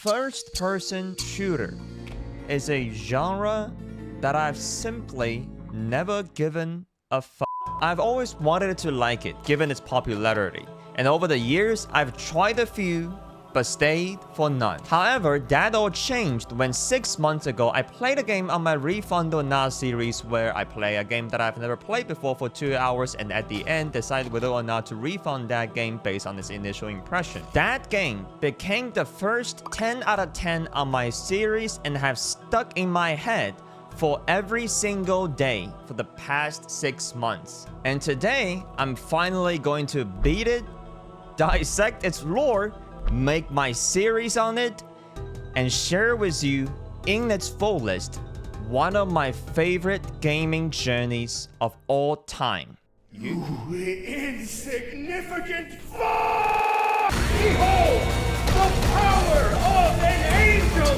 First-person shooter is a genre that I've simply never given a fuck. I've always wanted to like it, given its popularity. And over the years, I've tried a few, but stayed for none. However, that all changed when 6 months ago, I played a game on my Refund or Not series where I play a game that I've never played before for 2 hours and at the end decide whether or not to refund that game based on its initial impression. That game became the first 10 out of 10 on my series and have stuck in my head for every single day for the past 6 months. And today, I'm finally going to beat it, dissect its lore, make my series on it, and share with you in its fullest one of my favorite gaming journeys of all time. You insignificant fuck! Behold, the power of an angel!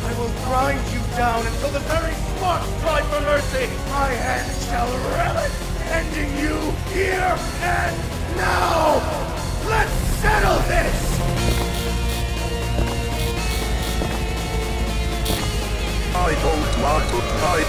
I will grind you down until the very sparks cry for mercy! My hand shall relish, ending you here and now! Let's settle this! I don't want to fight.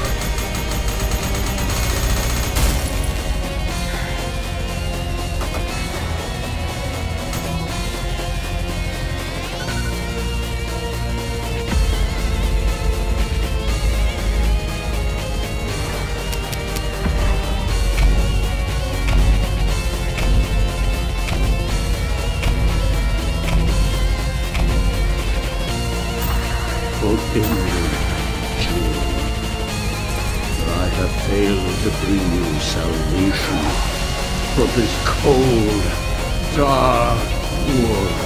I have failed to bring you salvation from this cold, dark world.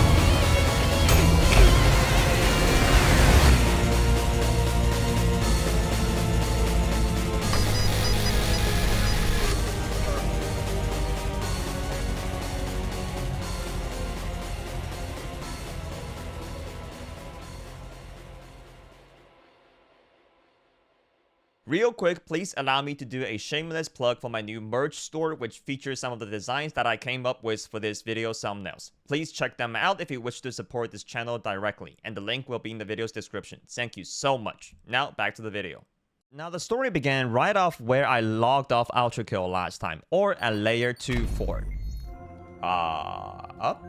Real quick, please allow me to do a shameless plug for my new merch store, which features some of the designs that I came up with for this video thumbnails. Please check them out if you wish to support this channel directly, and the link will be in the video's description. Thank you so much. Now, back to the video. Now, the story began right off where I logged off Ultrakill last time, or at layer 2-4. Up?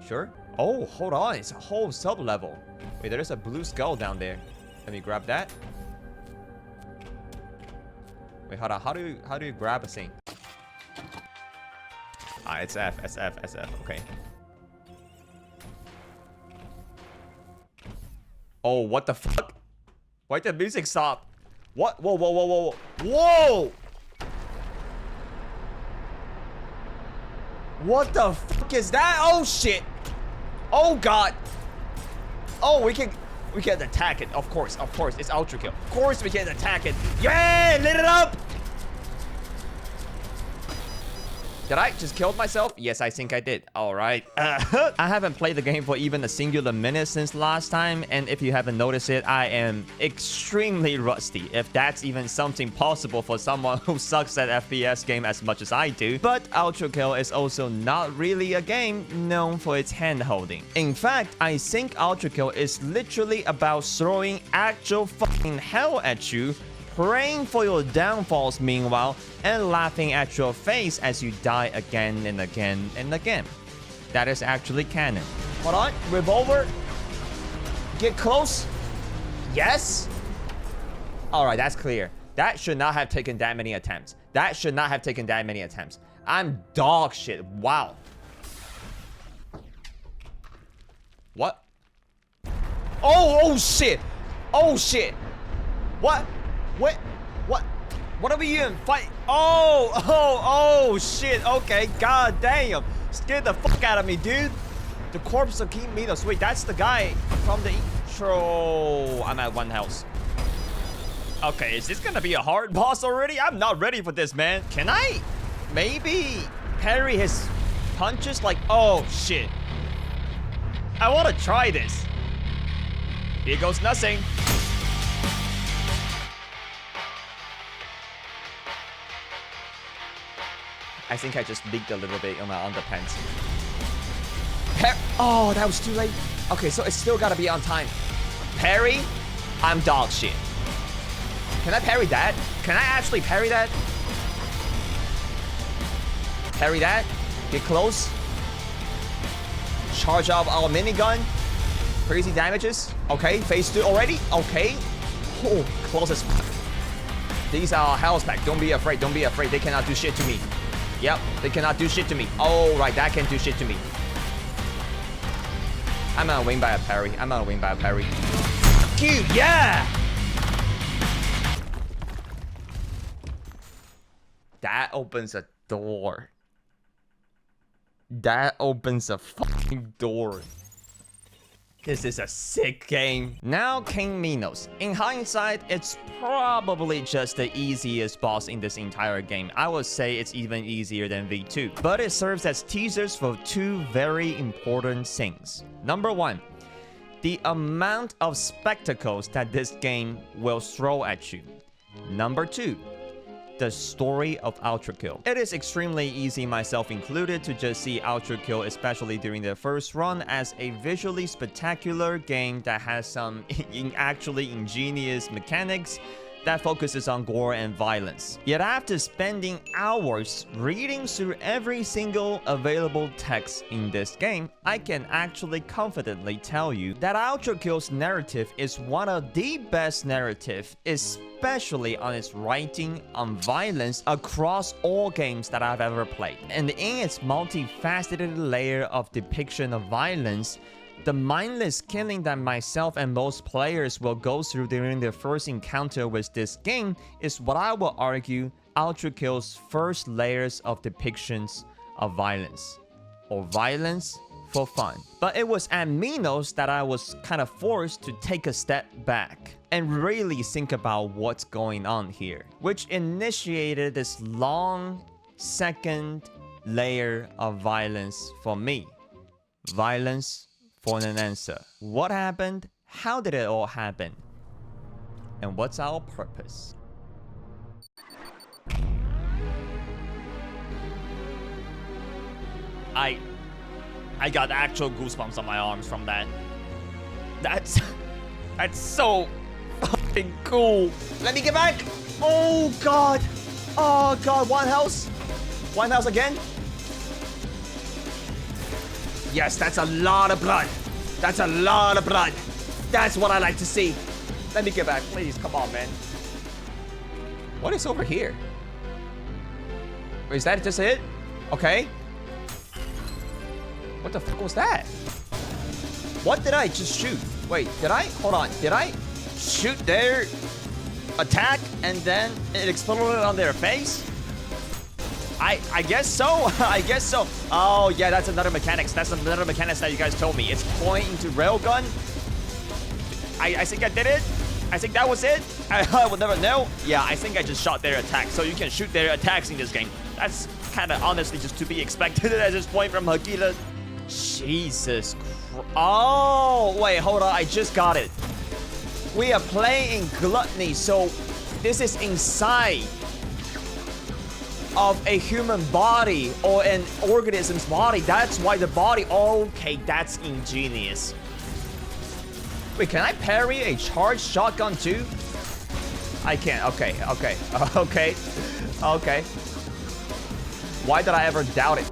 Sure. Oh, hold on, it's a whole sub-level. Wait, there's a blue skull down there. Let me grab that. Wait, hold on. How do you grab a thing? It's F, SF, SF. Okay. Oh, what the fuck? Why'd the music stop? What? Whoa, whoa, whoa, whoa, whoa! What the fuck is that? Oh shit! Oh god! Oh, we can attack it. Of course, it's Ultrakill. Of course we can attack it. Yeah, lit it up! Did I just kill myself? Yes, I think I did. All right. I haven't played the game for even a singular minute since last time, and if you haven't noticed it, I am extremely rusty, if that's even something possible for someone who sucks at FPS game as much as I do. But Ultrakill is also not really a game known for its hand-holding. In fact, I think Ultrakill is literally about throwing actual fucking hell at you, praying for your downfalls meanwhile, and laughing at your face as you die again and again and again. That is actually canon. Hold on, revolver. Get close. Yes. Alright, that's clear. That should not have taken that many attempts. I'm dog shit. Wow. What? Oh shit. Oh shit. What? What are we even fighting? Oh shit. Okay, god damn. Scared the fuck out of me, dude. The corpse of King MINOS. Wait, that's the guy from the intro. I'm at 1 health. Okay, is this gonna be a hard boss already? I'm not ready for this, man. Can I maybe parry his punches? Like, oh shit. I wanna try this. Here goes nothing. I think I just leaked a little bit on my underpants. Oh, that was too late. Okay, so it's still gotta be on time. Parry? I'm dog shit. Can I parry that? Can I actually parry that? Parry that. Get close. Charge up our minigun. Crazy damages. Okay, phase 2 already. Okay. Oh, close as fuck. These are Hell's Pack. Don't be afraid. Don't be afraid. They cannot do shit to me. Yep, they cannot do shit to me. Oh, right. That can do shit to me. I'm gonna win by a parry. I'm gonna win by a parry. Cute, yeah! That opens a door. That opens a fucking door. This is a sick game. Now King MINOS. In hindsight, it's probably just the easiest boss in this entire game. I would say it's even easier than V2. But it serves as teasers for two very important things. Number one, the amount of spectacles that this game will throw at you. Number two, the story of Ultrakill. It is extremely easy, myself included, to just see Ultrakill, especially during the first run, as a visually spectacular game that has some actually ingenious mechanics that focuses on gore and violence. Yet after spending hours reading through every single available text in this game, I can actually confidently tell you that Ultrakill's narrative is one of the best narratives, especially on its writing on violence across all games that I've ever played. And in its multifaceted layer of depiction of violence, the mindless killing that myself and most players will go through during their first encounter with this game is what I will argue Ultrakill's first layers of depictions of violence, or violence for fun. But it was at MINOS that I was kind of forced to take a step back and really think about what's going on here, which initiated this long second layer of violence for me. Violence for an answer. What happened? How did it all happen? And what's our purpose? I got actual goosebumps on my arms from that. That's so fucking cool. Let me get back. Oh god. Oh god, one house. One house again. Yes, that's a lot of blood. That's a lot of blood. That's what I like to see. Let me get back, please. Come on, man. What is over here? Wait, is that just it? Okay. What the fuck was that? What did I just shoot? Wait, did I? Hold on. Did I shoot their attack and then it exploded on their face? I guess so. I guess so. Oh, yeah, that's another mechanics. That's another mechanics that you guys told me. It's pointing to railgun. I think I did it. I think that was it. I will never know. Yeah, I think I just shot their attack. So you can shoot their attacks in this game. That's kind of honestly just to be expected at this point from Hakila. Jesus Christ. Oh, wait, hold on. I just got it. We are playing Gluttony. So this is inside of a human body or an organism's body. That's why the body. Okay, that's ingenious. Wait, can I parry a charged shotgun too? I can't. Okay. Why did I ever doubt it?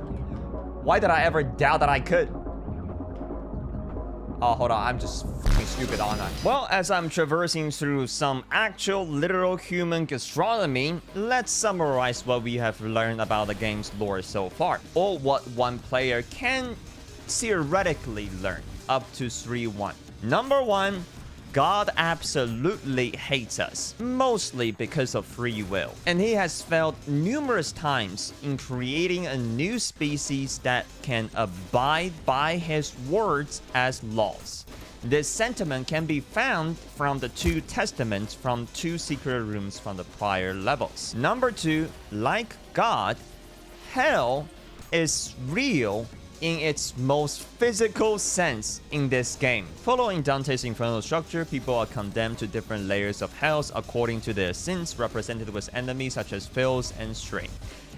Why did I ever doubt that I could? Oh, hold on. I'm just fucking stupid, aren't I? Well, as I'm traversing through some actual literal human gastronomy, let's summarize what we have learned about the game's lore so far, or what one player can theoretically learn up to 3-1. Number 1, God absolutely hates us, mostly because of free will. And he has failed numerous times in creating a new species that can abide by his words as laws. This sentiment can be found from the 2 testaments from 2 secret rooms from the prior levels. Number 2, like God, hell is real in its most physical sense in this game. Following Dante's infernal structure, people are condemned to different layers of hells according to their sins, represented with enemies such as filth and strain.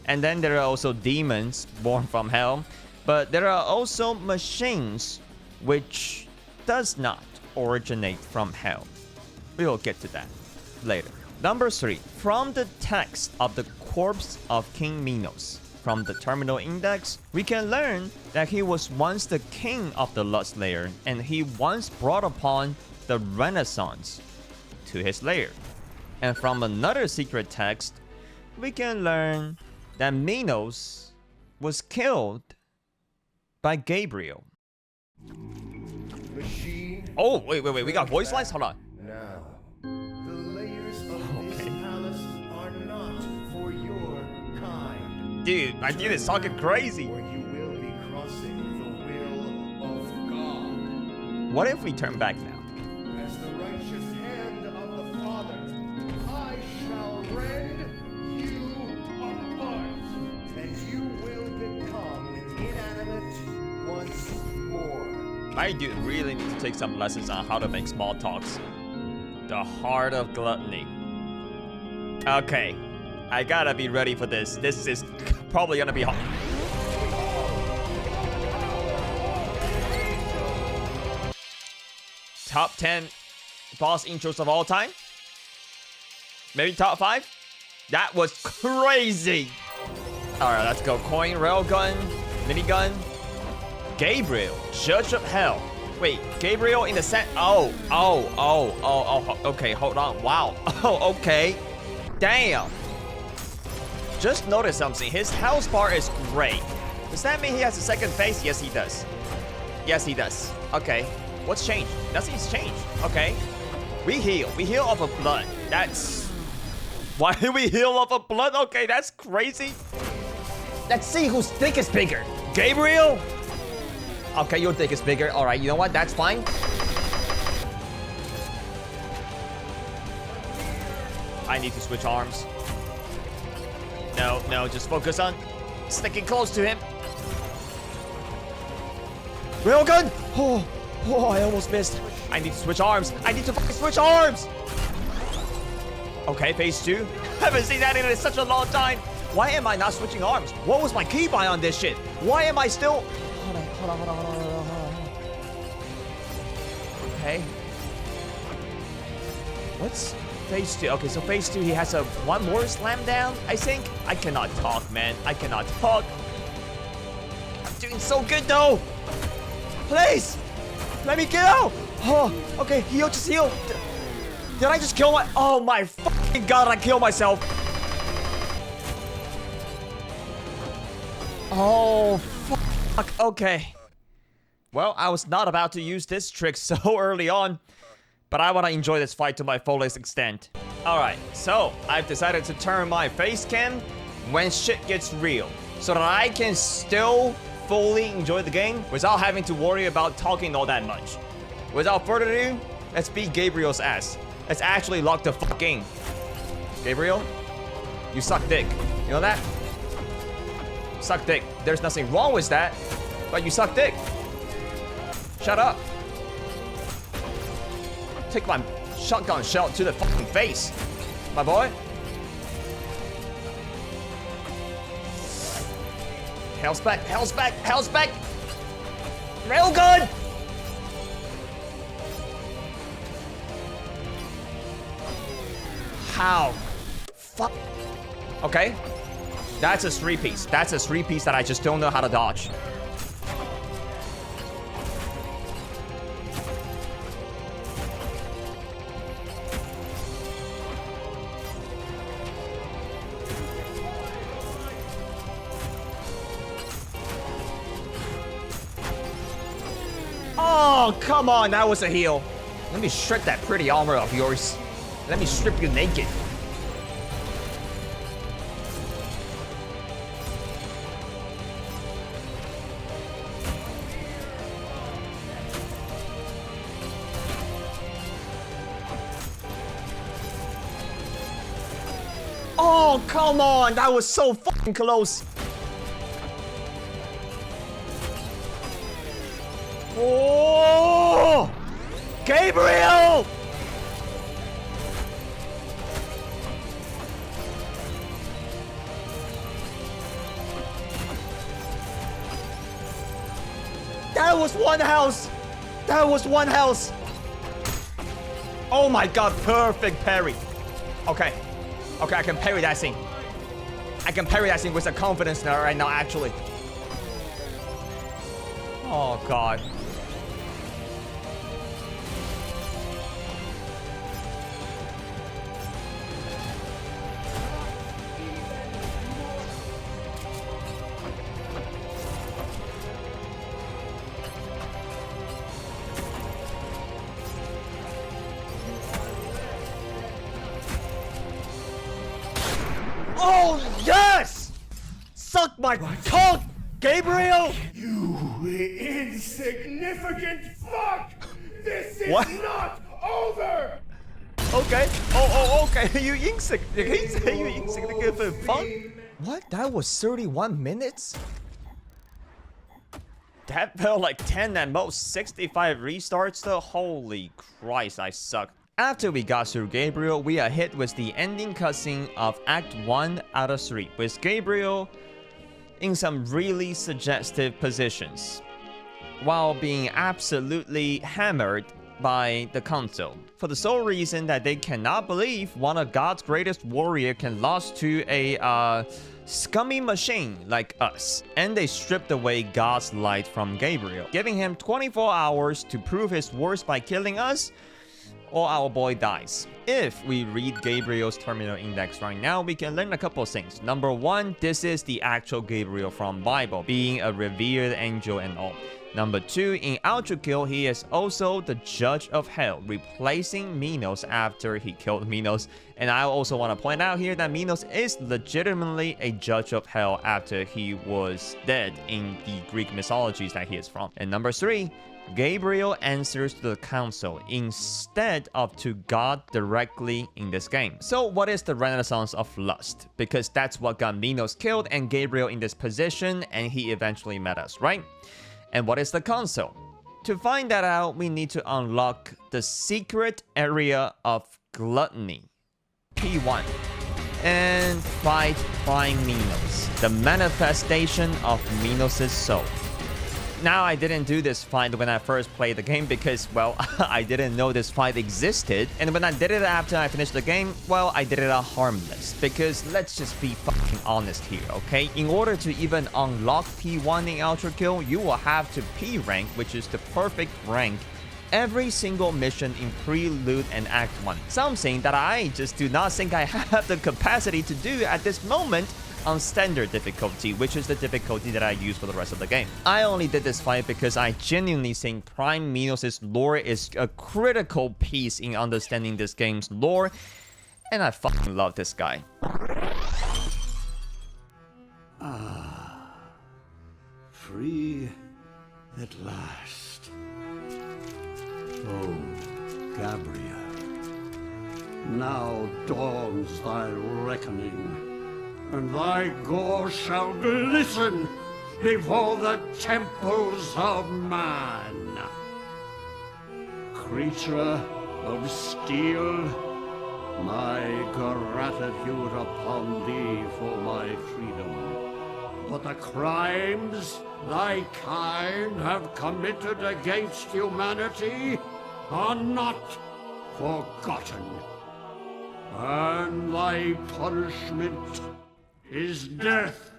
And then there are also demons born from hell, but there are also machines which does not originate from hell. We will get to that later. Number 3. From the text of the corpse of King Minos, from the terminal index, we can learn that he was once the king of the Lust layer, and he once brought upon the Renaissance to his lair. And from another secret text, we can learn that Minos was killed by Gabriel. Machine. Oh, wait, we got voice lines? Hold on. Now, the layers of this palace are not for your kind. Dude, my dude is talking crazy. Or you will be crossing the will of God. What if we turn back now? As the righteous hand of the Father, I shall rend you apart, and you will become inanimate once more. My dude really needs to take some lessons on how to make small talks. The heart of gluttony. Okay, I gotta be ready for this. This is probably gonna be hard. Top 10 boss intros of all time? Maybe top 5? That was crazy! Alright, let's go. Coin, railgun, minigun. Gabriel, Judge of Hell. Wait, Gabriel in the set. Oh, okay, hold on. Wow. Oh, okay. Damn. Just noticed something. His health bar is great. Does that mean he has a second phase? Yes, he does. Yes, he does. Okay. What's changed? Nothing's changed. Okay. We heal. We heal off of blood. That's... Why do we heal off of blood? Okay, that's crazy. Let's see whose dick is bigger. Gabriel? Okay, your dick is bigger. Alright, you know what? That's fine. I need to switch arms. No, just focus on sticking close to him. Railgun! Oh, I almost missed. I need to switch arms. I need to fucking switch arms! Okay, phase 2. Haven't seen that in such a long time. Why am I not switching arms? What was my keybind on this shit? Why am I still... Hold on. Okay. What's phase 2? Okay, so phase 2, he has a one more slam down, I think. I cannot talk, man. I cannot talk. I'm doing so good, though. Please, let me go. Oh, okay, heal, just heal. Did I just kill my... Oh my fucking god, I killed myself. Oh, fuck. Okay. Well, I was not about to use this trick so early on, but I want to enjoy this fight to my fullest extent. Alright, so I've decided to turn my face cam when shit gets real, so that I can still fully enjoy the game without having to worry about talking all that much. Without further ado, let's beat Gabriel's ass. Let's actually lock the fuck in. Gabriel, you suck dick. You know that? Suck dick. There's nothing wrong with that, but you suck dick. Shut up. Take my shotgun shell to the fucking face, my boy. Hell's back, hell's back, hell's back. Railgun! How? Fuck. Okay. That's a 3-piece. That's a 3-piece that I just don't know how to dodge. Oh, come on. That was a heal. Let me strip that pretty armor of yours. Let me strip you naked. Oh, come on. That was so fucking close. Oh! Gabriel! That was one house. That was 1 health. Oh my god, perfect parry. Okay. Okay, I can parry that thing. I can parry that thing with a confidence now right now, actually. Oh god. Oh, yes! Suck my cock, Gabriel! You insignificant fuck! This is What? not over! Okay. Okay. You insignificant fuck? What? That was 31 minutes? That felt like 10 at most. 65 restarts though. Holy Christ, I suck. After we got through Gabriel, we are hit with the ending cutscene of Act 1 out of 3, with Gabriel in some really suggestive positions, while being absolutely hammered by the console, for the sole reason that they cannot believe one of God's greatest warrior can lose to a scummy machine like us. And they stripped away God's light from Gabriel, giving him 24 hours to prove his worth by killing us, or our boy dies. If we read Gabriel's terminal index right now, we can learn a couple of things. Number one, this is the actual Gabriel from Bible, being a revered angel and all. Number two, in Ultrakill, he is also the judge of hell, replacing MINOS after he killed MINOS. And I also want to point out here that MINOS is legitimately a judge of hell after he was dead in the Greek mythologies that he is from. And number three, Gabriel answers to the council instead of to God directly in this game. So what is the renaissance of lust? Because that's what got MINOS killed and Gabriel in this position, and he eventually met us, right? And what is the console? To find that out, we need to unlock the secret area of Gluttony, P1, and fight Prime MINOS, the manifestation of MINOS' soul. Now, I didn't do this fight when I first played the game because, well, I didn't know this fight existed. And when I did it after I finished the game, well, I did it harmless. Because let's just be fucking honest here, okay? In order to even unlock P1 in Ultrakill, you will have to P rank, which is the perfect rank, every single mission in Prelude and Act 1. Something that I just do not think I have the capacity to do at this moment on standard difficulty, which is the difficulty that I use for the rest of the game. I only did this fight because I genuinely think Prime MINOS' lore is a critical piece in understanding this game's lore, and I fucking love this guy. Ah, free at last. Oh, Gabriel, now dawns thy reckoning, and thy gore shall glisten before the temples of man. Creature of steel, my gratitude upon thee for my freedom. But the crimes thy kind have committed against humanity are not forgotten, and thy punishment is death.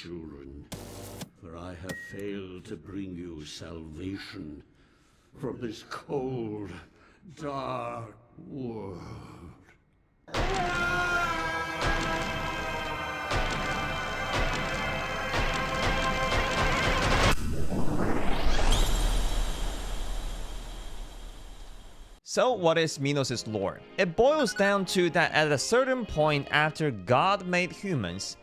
children, for I have failed to bring you salvation from this cold, dark world. So what is MINOS' lore? It boils down to that at a certain point after God made humans,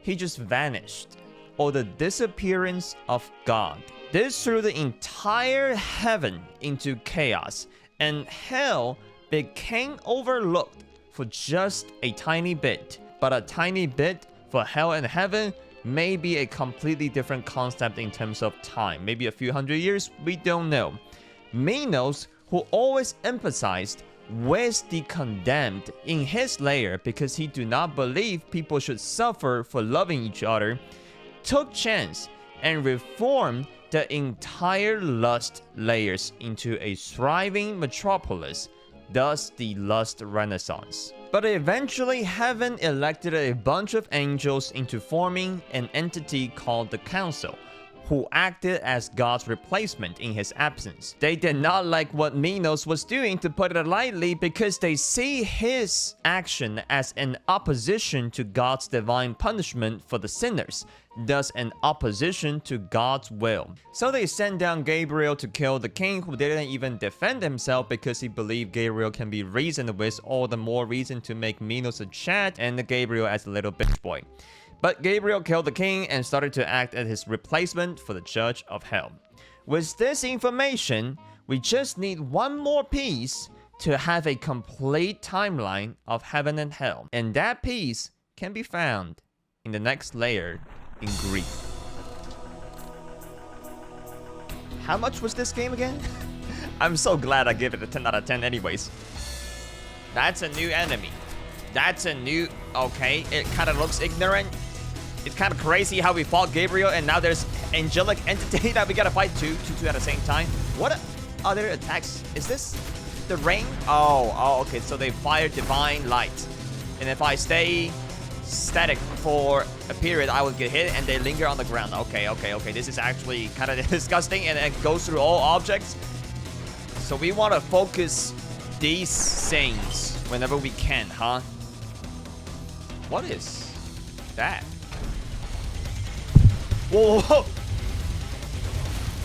he just vanished, or the disappearance of God. This threw the entire heaven into chaos, and hell became overlooked for just a tiny bit. But a tiny bit for hell and heaven may be a completely different concept in terms of time. Maybe a few hundred years, we don't know. MINOS, who always emphasized where's the condemned in his layer because he do not believe people should suffer for loving each other, took chance and reformed the entire lust layers into a thriving metropolis, thus the lust renaissance. But eventually heaven elected a bunch of angels into forming an entity called the Council, who acted as God's replacement in his absence. They did not like what MINOS was doing, to put it lightly, because they see his action as an opposition to God's divine punishment for the sinners, thus an opposition to God's will. So they sent down Gabriel to kill the king, who didn't even defend himself because he believed Gabriel can be reasoned with, all the more reason to make MINOS a chat and Gabriel as a little bitch boy. But Gabriel killed the king and started to act as his replacement for the Judge of Hell. With this information, we just need one more piece to have a complete timeline of heaven and hell. And that piece can be found in the next layer in Greek. How much was this game again? I'm so glad I gave it a 10 out of 10 anyways. That's a new enemy. That's a new... Okay, it kind of looks ignorant. It's kind of crazy how we fought Gabriel and now there's angelic entity that we gotta fight two at the same time. What other attacks? Is this the rain? Oh, okay. So they fire divine light. And if I stay static for a period, I will get hit and they linger on the ground. Okay. This is actually kind of disgusting and it goes through all objects. So we want to focus these things whenever we can, huh? What is that? Whoa!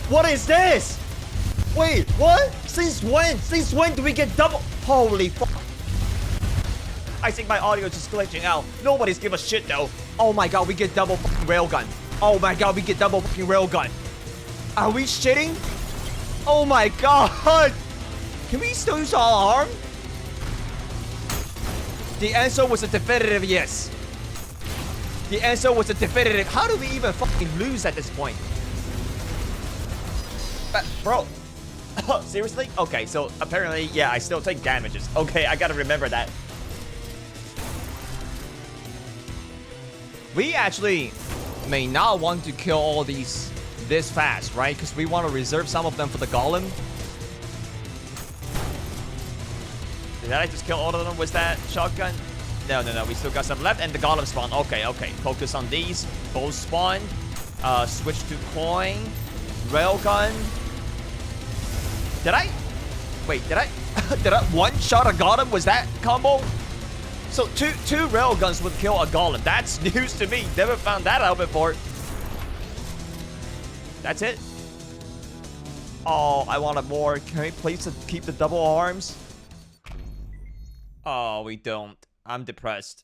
What is this? Wait, what? Since when? Since when do we get double? Holy fuck. I think my audio is just glitching out. Nobody's give a shit though. Oh my god, we get double fucking railgun. Oh my god, we get double fucking railgun. Are we shitting? Oh my god. Can we still use our arm? The answer was a definitive yes. The answer was a definitive. How do we even fucking lose at this point? But, bro. Seriously? Okay, so apparently, yeah, I still take damages. Okay, I gotta remember that. We actually may not want to kill all these this fast, right? Because we want to reserve some of them for the golem. Did I just kill all of them with that shotgun? No. We still got some left, and the golem spawn. Okay. Focus on these. Both spawned. Switch to coin. Railgun. Did I? Wait, did I? Did I one-shot a golem? Was that combo? So two railguns would kill a golem. That's news to me. Never found that out before. That's it. Oh, I wanted more. Can we please keep the double arms? Oh, we don't. I'm depressed.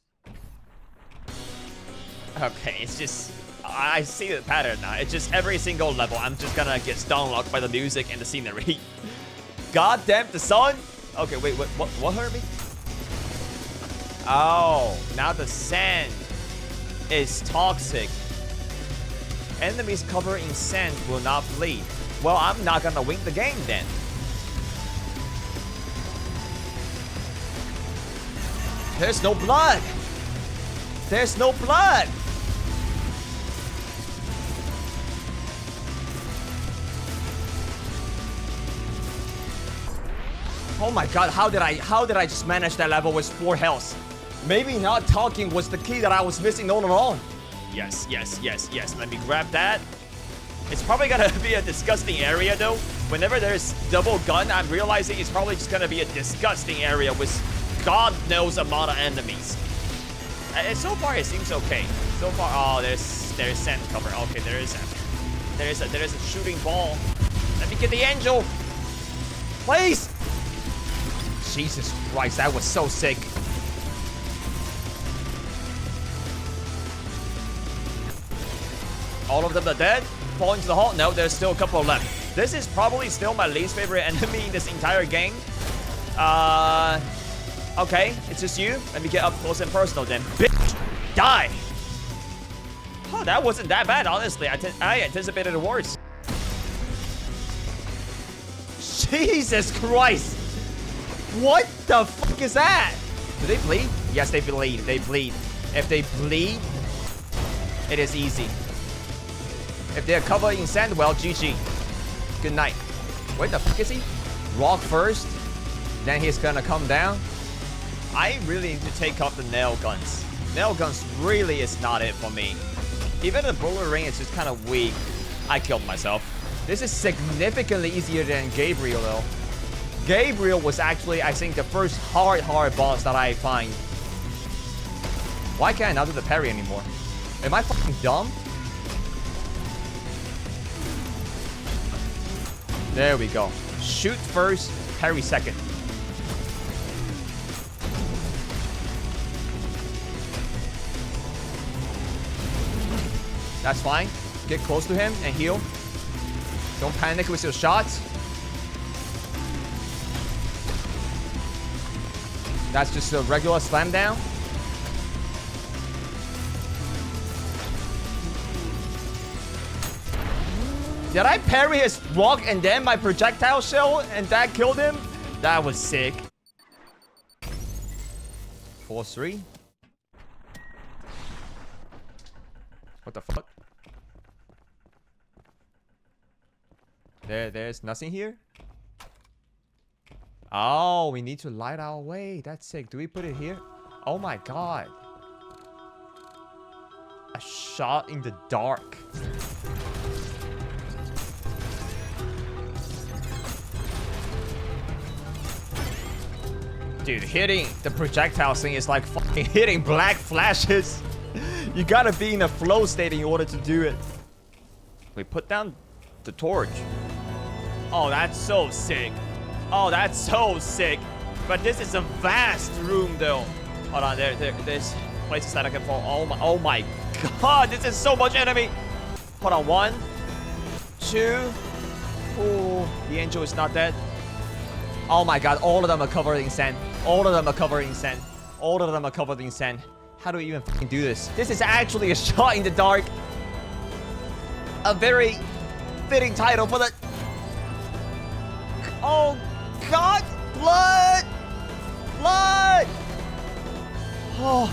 Okay, it's just... I see the pattern now. It's just every single level, I'm just gonna get stun-locked by the music and the scenery. God damn the sun! Okay, wait, what hurt me? Oh, now the sand is toxic. Enemies covered in sand will not bleed. Well, I'm not gonna win the game then. There's no blood! There's no blood! Oh my god, how did I just manage that level with 4 health? Maybe not talking was the key that I was missing all along. Yes, yes, yes, yes. Let me grab that. It's probably gonna be a disgusting area though. Whenever there's double gun, I'm realizing it's probably just gonna be a disgusting area with God knows amount of enemies. And so far it seems okay. So far, oh, there's sand cover. Okay, there is sand. There is a shooting ball. Let me get the angel, please. Jesus Christ, that was so sick. All of them are dead. Fall into the hole. No, there's still a couple left. This is probably still my least favorite enemy in this entire game. Okay, it's just you. Let me get up close and personal then. Bitch, die. Oh, that wasn't that bad, honestly. I anticipated it worse. Jesus Christ. What the fuck is that? Do they bleed? Yes, they bleed. They bleed. If they bleed, it is easy. If they're covered in sand, well, GG. Good night. Where the fuck is he? Rock first. Then he's gonna come down. I really need to take off the nail guns. Nail guns really is not it for me. Even the bullet ring is just kind of weak. I killed myself. This is significantly easier than Gabriel though. Gabriel was actually, I think, the first hard boss that I find. Why can't I not do the parry anymore? Am I fucking dumb? There we go. Shoot first, parry second. That's fine. Get close to him and heal. Don't panic with your shots. That's just a regular slam down. Did I parry his rock and then my projectile shell and that killed him? That was sick. 4-3. What the fuck? There's nothing here? Oh, we need to light our way. That's sick. Do we put it here? Oh my god. A shot in the dark. Dude, hitting the projectile thing is like fucking hitting black flashes. You gotta be in a flow state in order to do it. We put down the torch. Oh, that's so sick. Oh, that's so sick. But this is a vast room though. Hold on, there's places that I can fall. Oh my god, this is so much enemy. Hold on, 1, 2. Oh, the angel is not dead. Oh my god, all of them are covered in sand. All of them are covered in sand. All of them are covered in sand. How do we even fucking do this? This is actually a shot in the dark. A very fitting title for the... Oh god! Blood! Blood! Oh,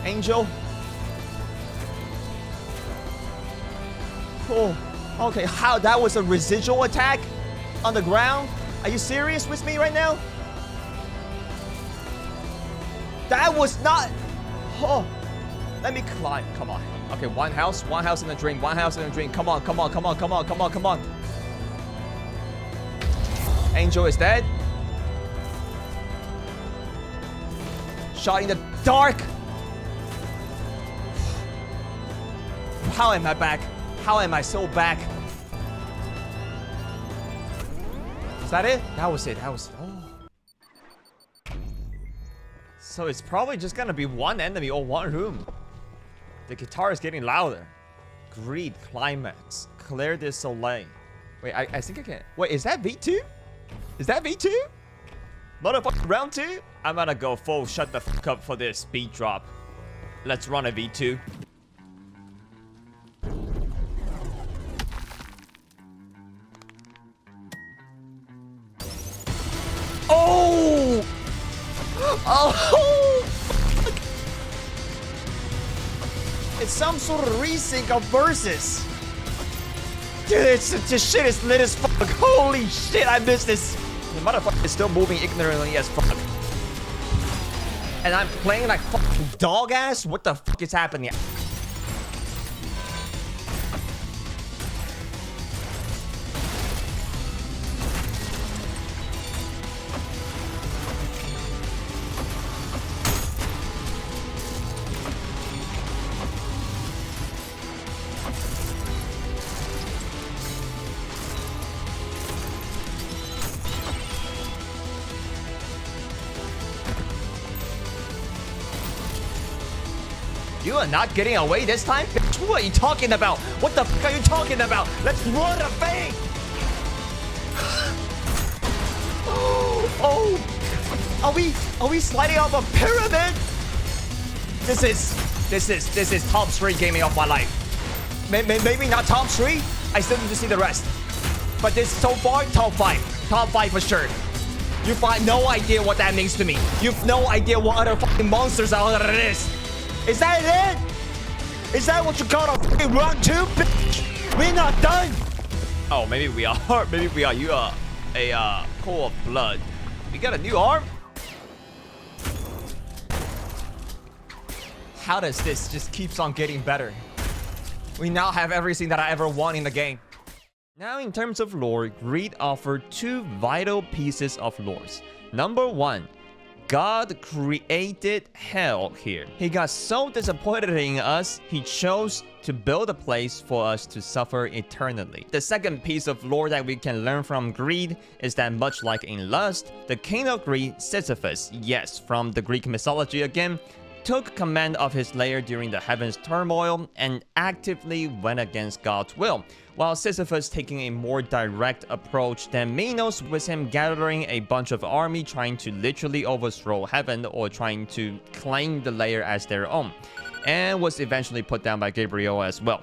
angel. Oh, okay, how that was a residual attack on the ground? Are you serious with me right now? That was not... Oh, let me climb. Come on. Okay, one house in a dream. One house in a dream. Come on, come on, come on, come on, come on, come on. Angel is dead. Shot in the dark. How am I back? How am I so back? Is that it? That was it. That was... Oh. So it's probably just gonna be one enemy or one room. The guitar is getting louder. Greed climax. Claire de Soleil. Wait, I think I can... Wait, is that V2? Is that V2? Motherfucker, round 2? I'm gonna go full shut the fuck up for this speed drop. Let's run a V2. Oh! Oh! Fuck. It's some sort of resync of verses. Dude, this shit is lit as fuck. Holy shit, I missed this. The motherfucker is still moving ignorantly as fuck. And I'm playing like fucking dog ass? What the fuck is happening? You are not getting away this time? Bitch, what are you talking about? What the fuck are you talking about? Let's run away! Oh! Are we sliding off a pyramid? This is top 3 gaming of my life. Maybe not top 3. I still need to see the rest. But this so far, top 5. Top 5 for sure. You find no idea what that means to me. You've no idea what other fucking monsters out there is. Is that it? Is that what you call a fucking round 2, bitch? We're not done. Oh, maybe we are. Maybe we are. You are a pool of blood. We got a new arm? How does this just keeps on getting better? We now have everything that I ever want in the game. Now, in terms of lore, Greed offered 2 vital pieces of lore. Number 1, God created hell here. He got so disappointed in us, he chose to build a place for us to suffer eternally. The second piece of lore that we can learn from Greed is that much like in Lust, the king of Greed, Sisyphus, yes, from the Greek mythology again, took command of his lair during the heavens' turmoil and actively went against God's will, while Sisyphus taking a more direct approach than MINOS, with him gathering a bunch of army trying to literally overthrow heaven or trying to claim the lair as their own, and was eventually put down by Gabriel as well.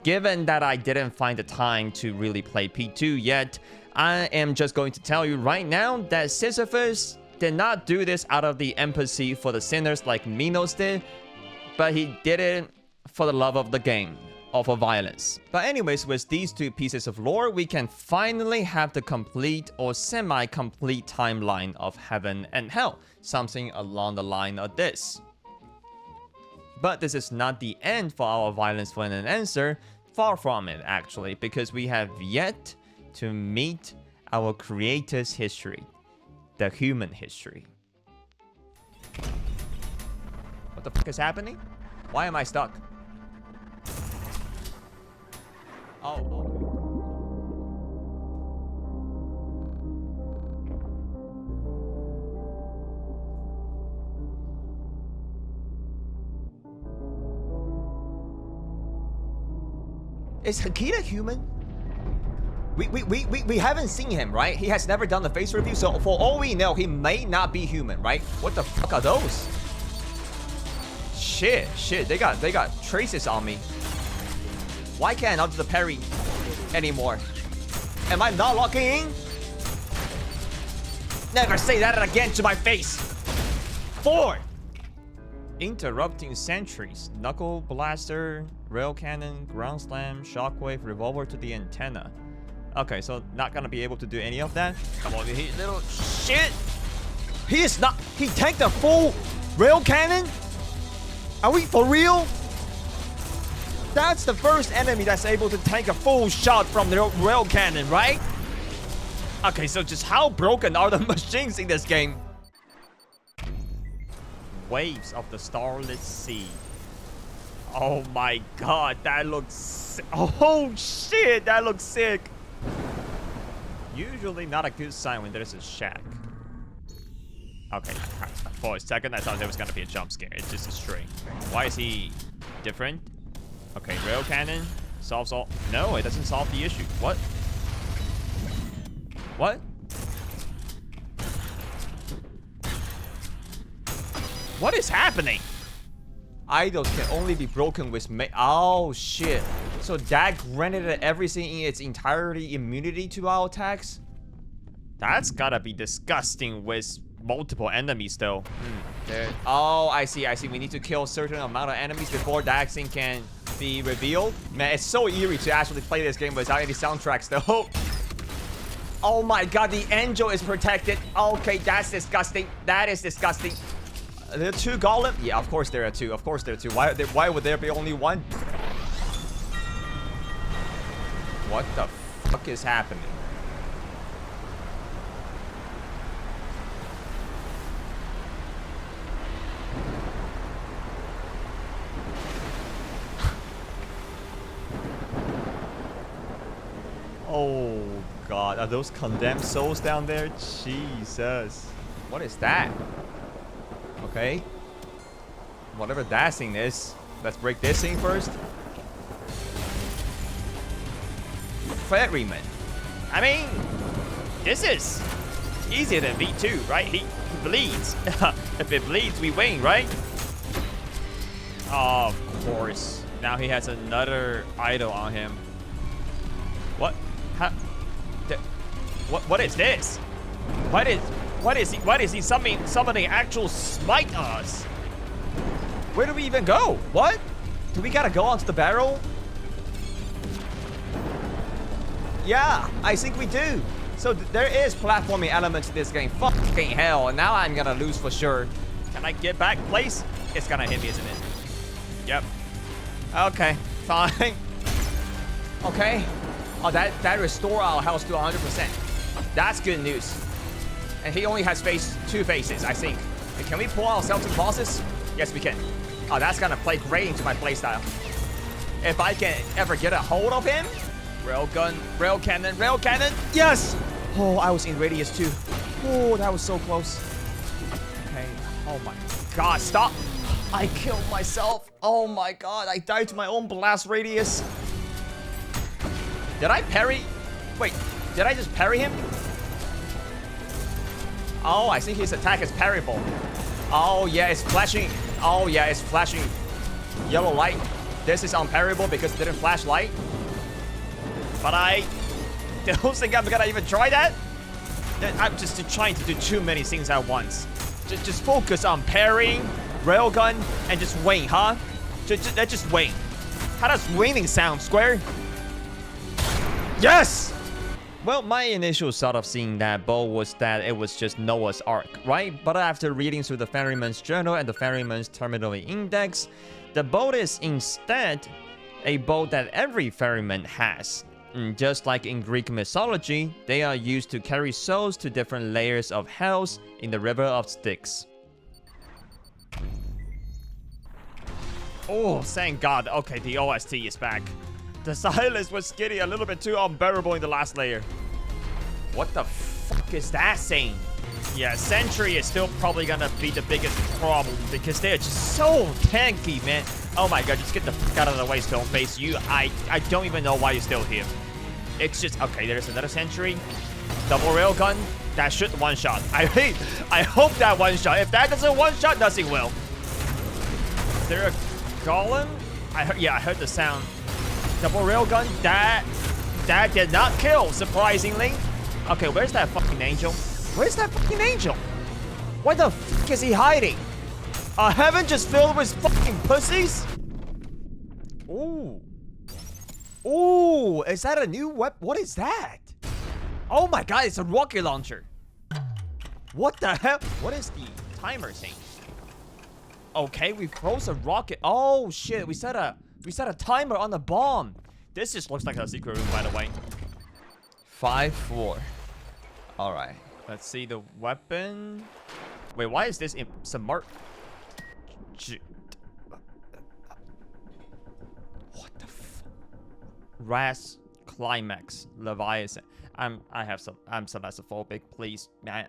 Given that I didn't find the time to really play P2 yet, I am just going to tell you right now that Sisyphus did not do this out of the empathy for the sinners like MINOS did, but he did it for the love of the game, or for violence. But anyways, with these 2 pieces of lore, we can finally have the complete or semi-complete timeline of heaven and hell, something along the line of this. But this is not the end for our violence for an answer, far from it actually, because we have yet to meet our creator's history. The human history. What the fuck is happening? Why am I stuck? Oh, okay. Is Hakita human? We haven't seen him, right? He has never done the face review, so for all we know, he may not be human, right? What the fuck are those? Shit, they got traces on me. Why can't I do the parry anymore? Am I not locking in? Never say that again to my face. 4. Interrupting sentries. Knuckle blaster, rail cannon, ground slam, shockwave, revolver to the antenna. Okay, so not gonna be able to do any of that. Come on, you little shit. He is not. He tanked the full rail cannon? Are we for real? That's the first enemy that's able to tank a full shot from the rail cannon, right? Okay, so just how broken are the machines in this game? Waves of the Starlit Sea. Oh my god, that looks... Oh shit, that looks sick. Usually not a good sign when there's a shack. Okay, for a second I thought there was gonna be a jump scare. It's just a string. Why is he different? Okay, rail cannon solves all... No, it doesn't solve the issue. What? What? What is happening? Idols can only be broken with oh shit. So that granted everything in its entirety immunity to our attacks? That's gotta be disgusting with multiple enemies though. Oh, I see. We need to kill a certain amount of enemies before that thing can be revealed. Man, it's so eerie to actually play this game without any soundtracks though. Oh my god, the angel is protected. Okay, that's disgusting. That is disgusting. There are 2 golem? Yeah, of course there are 2. Of course there are 2. Why would there be only 1? What the fuck is happening? Oh god, are those condemned souls down there? Jesus. What is that? Okay. Whatever that thing is. Let's break this thing first. Ferryman. I mean, this is easier than V2, right? He bleeds. If it bleeds, we win, right? Oh, of course. Now he has another idol on him. What? How? What is this? What is he summoning actual smite on us? Where do we even go? What? Do we gotta go onto the barrel? Yeah, I think we do. So there is platforming elements to this game. Fucking hell, and now I'm gonna lose for sure. Can I get back, please? It's gonna hit me, isn't it? Yep. Okay, fine. Okay. Oh, that restore our health to 100%. That's good news. And he only has two faces, I think. And can we pull ourselves to the bosses? Yes, we can. Oh, that's gonna play great into my playstyle. If I can ever get a hold of him. Railgun, rail cannon, rail cannon. Yes! Oh, I was in radius too. Oh, that was so close. Okay. Oh my god, stop. I killed myself. Oh my god, I died to my own blast radius. Did I parry? Wait, did I just parry him? Oh, I think his attack is parryable. Oh yeah, it's flashing. Oh yeah, it's flashing yellow light. This is unparryable because it didn't flash light. But I don't think I'm gonna even try that. I'm just trying to do too many things at once. Just focus on parrying, railgun, and just wing, huh? Just wing. How does winging sound, Square? Yes! Well, my initial thought of seeing that bow was that it was just Noah's Ark, right? But after reading through the Ferryman's Journal and the Ferryman's Terminal Index, the bow is instead a bow that every ferryman has. Just like in Greek mythology, they are used to carry souls to different layers of hells in the River of Styx. Oh, thank God. Okay, the OST is back. The silence was getting a little bit too unbearable in the last layer. What the fuck is that saying? Yeah, Sentry is still probably gonna be the biggest problem because they're just so tanky, man. Oh my god, just get the fuck out of the way, Stoneface. I don't even know why you're still here. It's just, okay, there's another Sentry. Double railgun. That should one-shot. I hope that one-shot. If that doesn't one-shot, nothing will. Is there a golem? I heard the sound. Double railgun. That did not kill, surprisingly. Okay, where's that fucking angel? Where's that fucking angel? Where the fuck is he hiding? Heaven just filled with fucking pussies? Ooh. Ooh, is that a new weapon? What is that? Oh my god, it's a rocket launcher. What the hell? What is the timer thing? Okay, we froze a rocket. Oh shit, we set a timer on the bomb. This just looks like a secret room, by the way. 5-4. All right. Let's see the weapon. Wait, why is this in submerged? What the f? Ras Climax Leviathan. I'm thalassophobic. Please, man.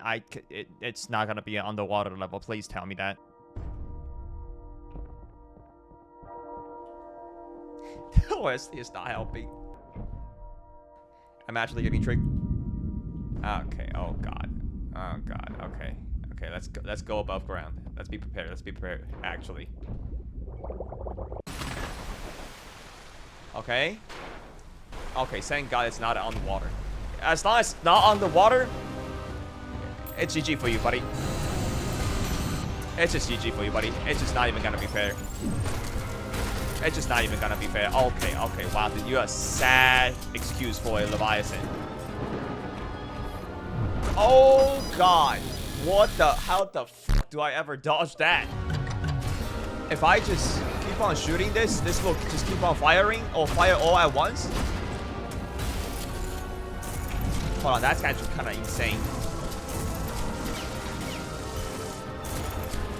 It's not gonna be an underwater level. Please tell me that. OST is not helping. I'm actually getting tricked. Okay. Oh god. Oh god. Okay. Okay. Let's go above ground. Let's be prepared. Let's be prepared. Actually. Okay. Okay. Thank God it's not on the water. As long as it's not on the water, it's GG for you, buddy. It's just GG for you, buddy. It's just not even gonna be fair. It's just not even gonna be fair. Okay. Okay. Wow. You're a sad excuse for a Leviathan. Oh god. What the? How the fuck do I ever dodge that? If I just keep on shooting this will just keep on firing or fire all at once? Hold on, that's actually kind of insane.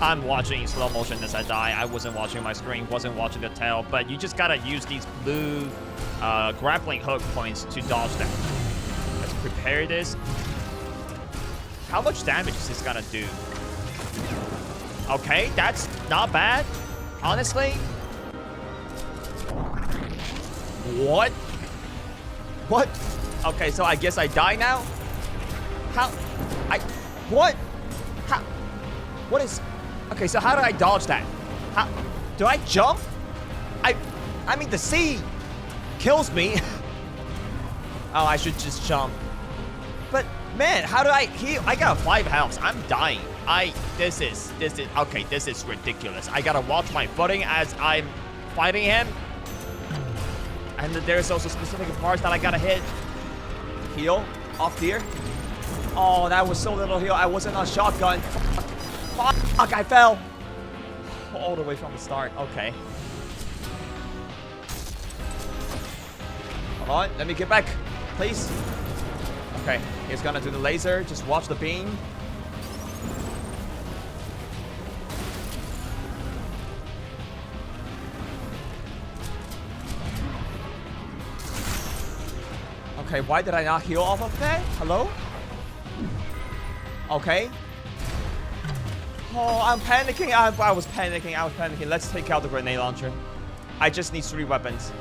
I'm watching in slow motion as I die. I wasn't watching my screen, wasn't watching the tail, but you just gotta use these blue grappling hook points to dodge them. Let's prepare this. How much damage is this gonna do? Okay, that's not bad. Honestly, What? What? Okay, so I guess I die now? How? What? How? What is... Okay, so how do I dodge that? How? Do I jump? I mean, the sea kills me. Oh, I should just jump. But, man, how do I heal? I got 5 health. I'm dying. This is, okay, this is ridiculous. I gotta watch my footing as I'm fighting him. And there's also specific parts that I gotta hit. Heal off here. Oh, that was so little heal. I wasn't on shotgun. Fuck, I fell. All the way from the start. Okay. Hold on, let me get back, please. Okay, he's gonna do the laser. Just watch the beam. Okay, why did I not heal off of that? Hello? Okay. Oh, I'm panicking. I was panicking. Let's take out the grenade launcher. I just need 3 weapons.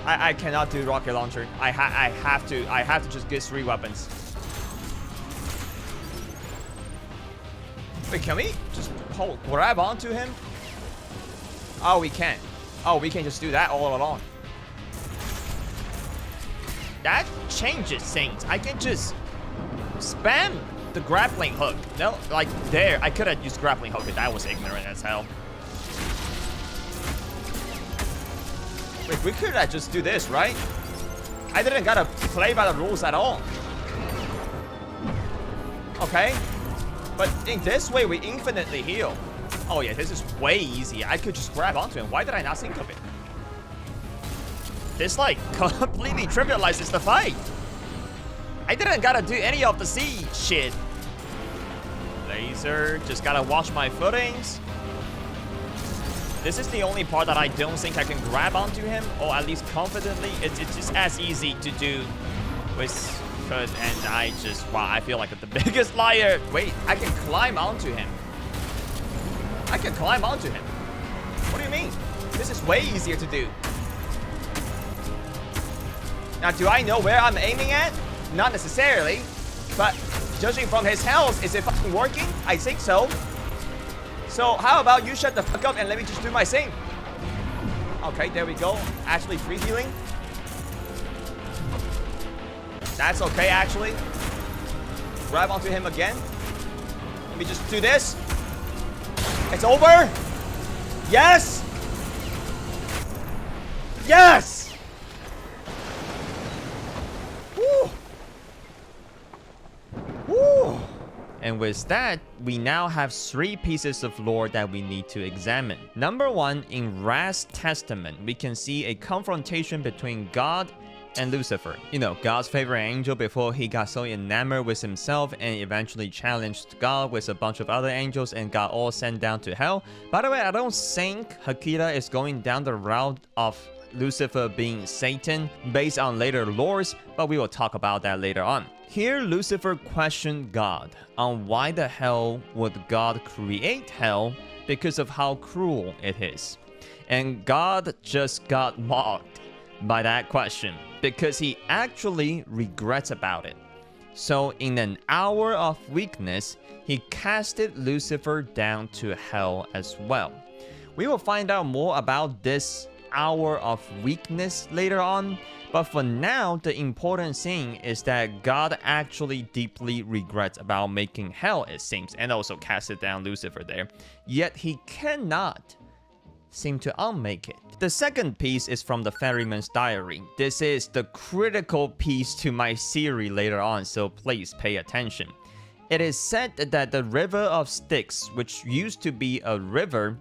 I cannot do rocket launcher. I have to just get 3 weapons. Wait, can we just grab onto him? Oh, we can't. Oh, we can just do that all along. That changes things. I can just spam the grappling hook. No, like there. I could have used grappling hook, but that was ignorant as hell. Wait, we could just do this, right? I didn't gotta play by the rules at all. Okay. But in this way, we infinitely heal. Oh yeah, this is way easy. I could just grab onto him. Why did I not think of it? This, like, completely trivializes the fight. I didn't gotta do any of the sea shit. Laser, just gotta watch my footings. This is the only part that I don't think I can grab onto him, or at least confidently. It's just as easy to do with foot, and I just, wow, I feel like the biggest liar. Wait, I can climb onto him. I can climb onto him. What do you mean? This is way easier to do. Now, do I know where I'm aiming at? Not necessarily, but judging from his health, is it fucking working? I think so. So how about you shut the fuck up and let me just do my thing? Okay, there we go. Actually free healing. That's okay, actually. Grab onto him again. Let me just do this. It's over. Yes. Yes. Woo. Woo. And with that, we now have 3 pieces of lore that we need to examine. Number 1, in Ra's Testament, we can see a confrontation between God and Lucifer. You know, God's favorite angel before he got so enamored with himself and eventually challenged God with a bunch of other angels and got all sent down to hell. By the way, I don't think Hakira is going down the route of Lucifer being Satan based on later lores, but we will talk about that later on. Here, Lucifer questioned God on why the hell would God create hell because of how cruel it is. And God just got mocked by that question because he actually regrets about it. So in an hour of weakness, he casted Lucifer down to hell as well. We will find out more about this hour of weakness later on, but for now, the important thing is that God actually deeply regrets about making hell, it seems, and also casted down Lucifer there. Yet he cannot seem to unmake it. The second piece is from the Ferryman's Diary. This is the critical piece to my theory later on, so please pay attention. It is said that the River of Styx, which used to be a river,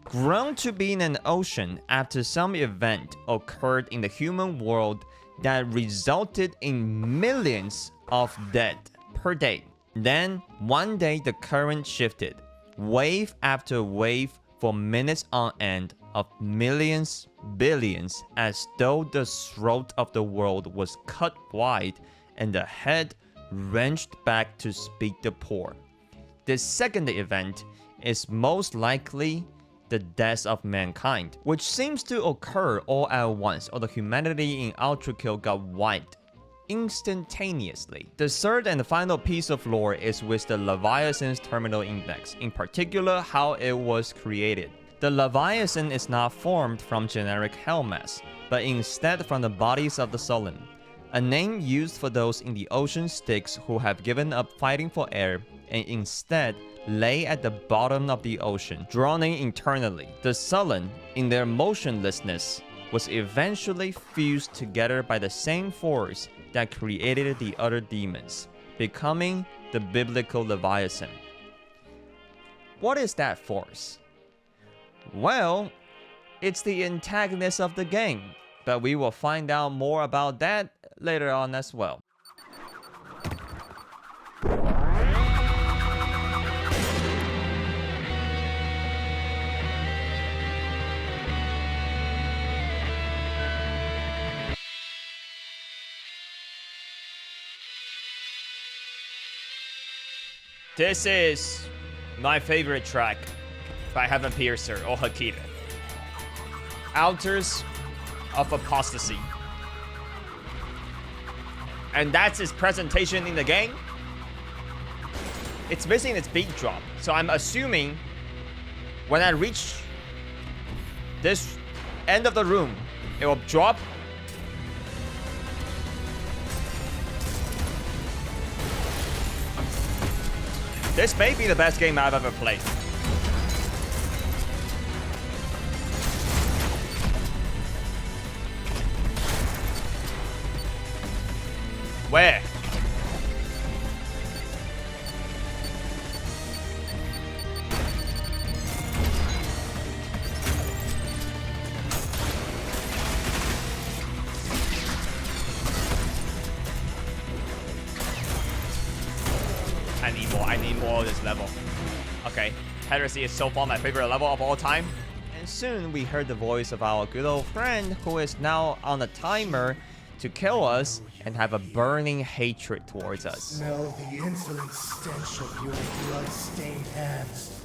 grown to be in an ocean after some event occurred in the human world that resulted in millions of dead per day. Then, one day the current shifted, wave after wave for minutes on end of millions, billions, as though the throat of the world was cut wide and the head wrenched back to speak the poor. The second event is most likely the death of mankind, which seems to occur all at once, or the humanity in Ultrakill got wiped instantaneously. The third and final piece of lore is with the Leviathan's terminal index, in particular how it was created. The Leviathan is not formed from generic hell mass, but instead from the bodies of the sullen, a name used for those in the ocean Styx who have given up fighting for air and instead lay at the bottom of the ocean, drowning eternally. The sullen, in their motionlessness, was eventually fused together by the same force that created the other demons, becoming the biblical Leviathan. What is that force? Well, it's the antagonist of the game, but we will find out more about that later on as well. This is my favorite track by Heaven Piercer or Hakita. Altars of Apostasy. And that's his presentation in the game. It's missing its beat drop, so I'm assuming when I reach this end of the room, it will drop. This may be the best game I've ever played. Where? I need more of this level. Okay, Heresy is so far my favorite level of all time. And soon we heard the voice of our good old friend who is now on a timer to kill us and have a burning hatred towards us. Smell the insolent stench of your blood-stained hands.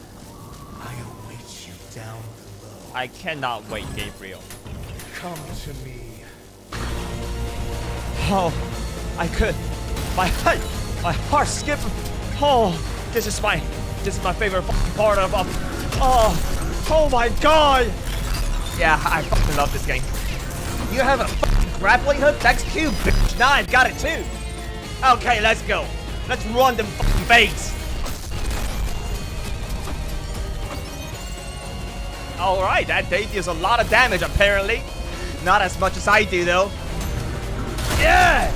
I await you down below. I cannot wait, Gabriel. Come to me. Oh, I could. My heart skipped. Oh, this is my favorite part of. Oh my God. Yeah, I fucking love this game. You have a fucking grappling hook? That's cute, bitch. Now I've got it too. Okay, let's go. Let's run them fucking baits. Alright, that they deals a lot of damage apparently. Not as much as I do though. Yeah!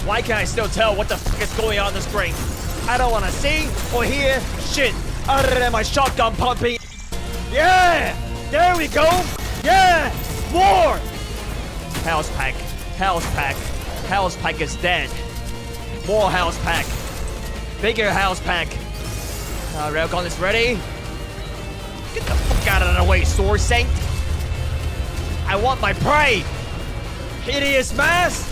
Why can't I still tell what the fuck is going on the screen? I don't wanna see or hear shit other than my shotgun pumping. Yeah! There we go! Yeah! More! House pack. House pack. House pack is dead. More house pack. Bigger house pack. Railgun is ready. Get the fuck out of the way, Sword Saint. I want my prey. Hideous mass.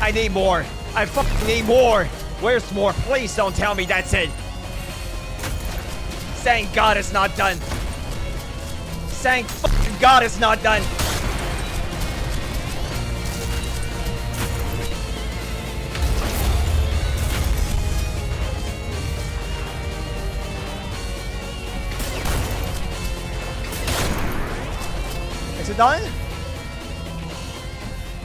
I need more. I fucking need more. Where's more? Please don't tell me that's it. Thank God it's not done. Thank fucking God it's not done. Is it done?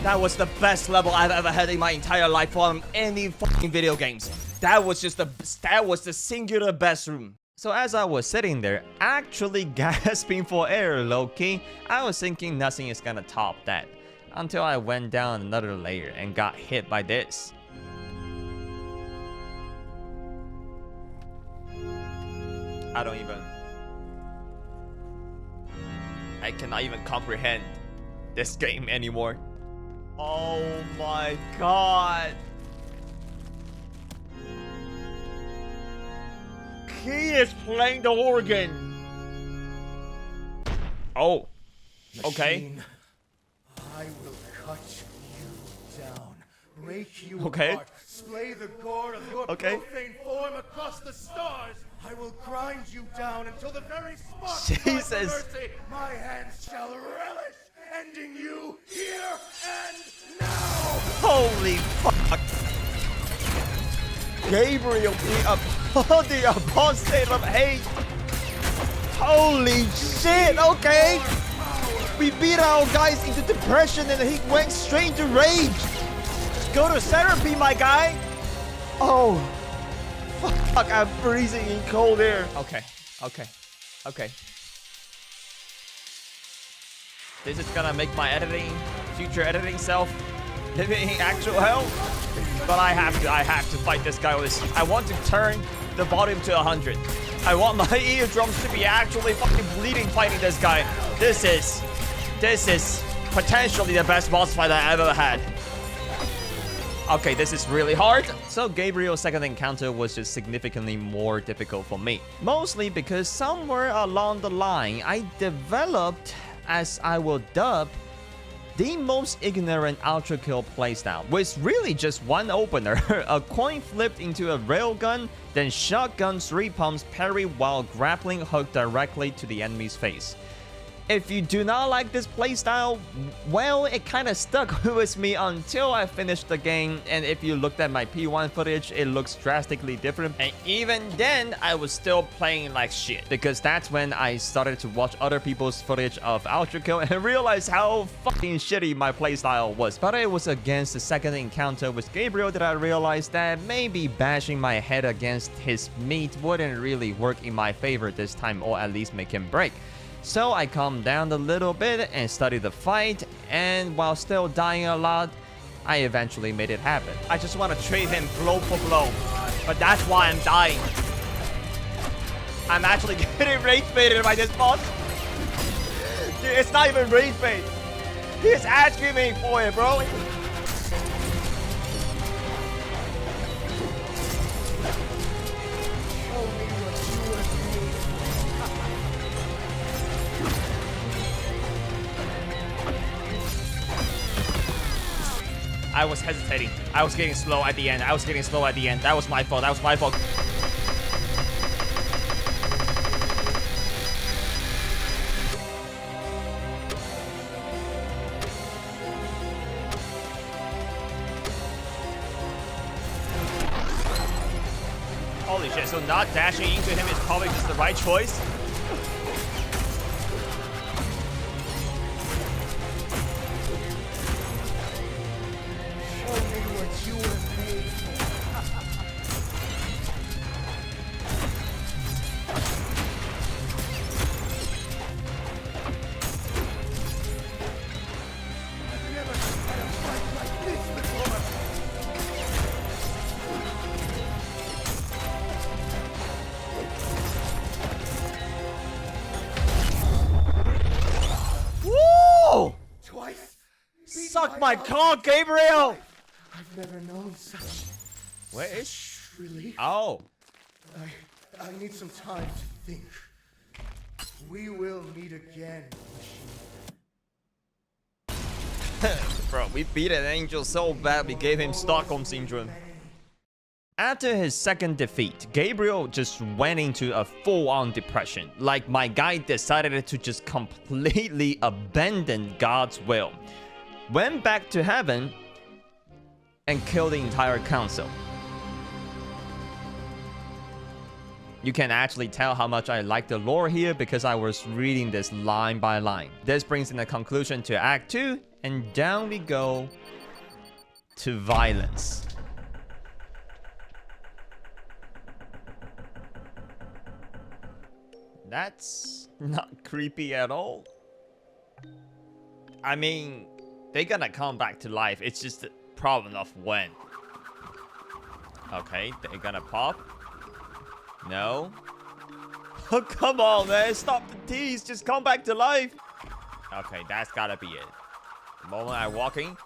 That was the best level I've ever had in my entire life from any fucking video games. That was the singular best room. So as I was sitting there, actually gasping for air, low-key, I was thinking nothing is gonna top that. Until I went down another layer and got hit by this. I cannot even comprehend this game anymore. Oh my God. He is playing the organ. Oh. Okay. Machine, I will cut you down, break you Okay. apart, display the gore of your Okay. profane form across the stars, I will grind you down until the very spot Jesus. of mercy. My hands shall relish ending you here and now. Holy fuck. Gabriel, the apostate of hate. Holy shit, okay. We beat our guys into depression and he went straight to rage. Just go to therapy, my guy. Oh. Fuck, I'm freezing in cold air. Okay. This is gonna make my future editing self living in actual hell. But I have to fight this guy with this. I want to turn the volume to 100. I want my eardrums to be actually fucking bleeding fighting this guy. This is potentially the best boss fight I ever had. Okay, this is really hard. So Gabriel's second encounter was just significantly more difficult for me. Mostly because somewhere along the line, I developed, as I will dub, the most ignorant Ultrakill playstyle, with really just one opener, a coin flipped into a railgun, then shotgun 3 pumps parry while grappling hook directly to the enemy's face. If you do not like this playstyle, well, it kind of stuck with me until I finished the game, and if you looked at my P1 footage, it looks drastically different. And even then, I was still playing like shit, because that's when I started to watch other people's footage of Ultrakill and realized how fucking shitty my playstyle was. But it was against the second encounter with Gabriel that I realized that maybe bashing my head against his meat wouldn't really work in my favor this time, or at least make him break. So I calmed down a little bit and studied the fight, and while still dying a lot, I eventually made it happen. I just want to trade him blow for blow, but that's why I'm dying. I'm actually getting rage baited by this boss. Dude, it's not even rage bait. He's asking me for it, bro. I was hesitating. I was getting slow at the end. That was my fault. Holy shit, so not dashing into him is probably just the right choice. Suck my cock, Gabriel! I've never known such Where is relief. Oh. I need some time to think. We will meet again. Bro, we beat an angel so bad we gave him Stockholm Syndrome. After his second defeat, Gabriel just went into a full-on depression. Like my guy decided to just completely abandon God's will. Went back to heaven and killed the entire council. You can actually tell how much I like the lore here because I was reading this line by line. This brings in a conclusion to Act 2, and down we go to violence. That's not creepy at all. I mean, they're gonna come back to life. It's just a problem of when. Okay, they're gonna pop. No. Oh, come on, man. Stop the tease. Just come back to life. Okay, that's gotta be it. The moment I'm walking.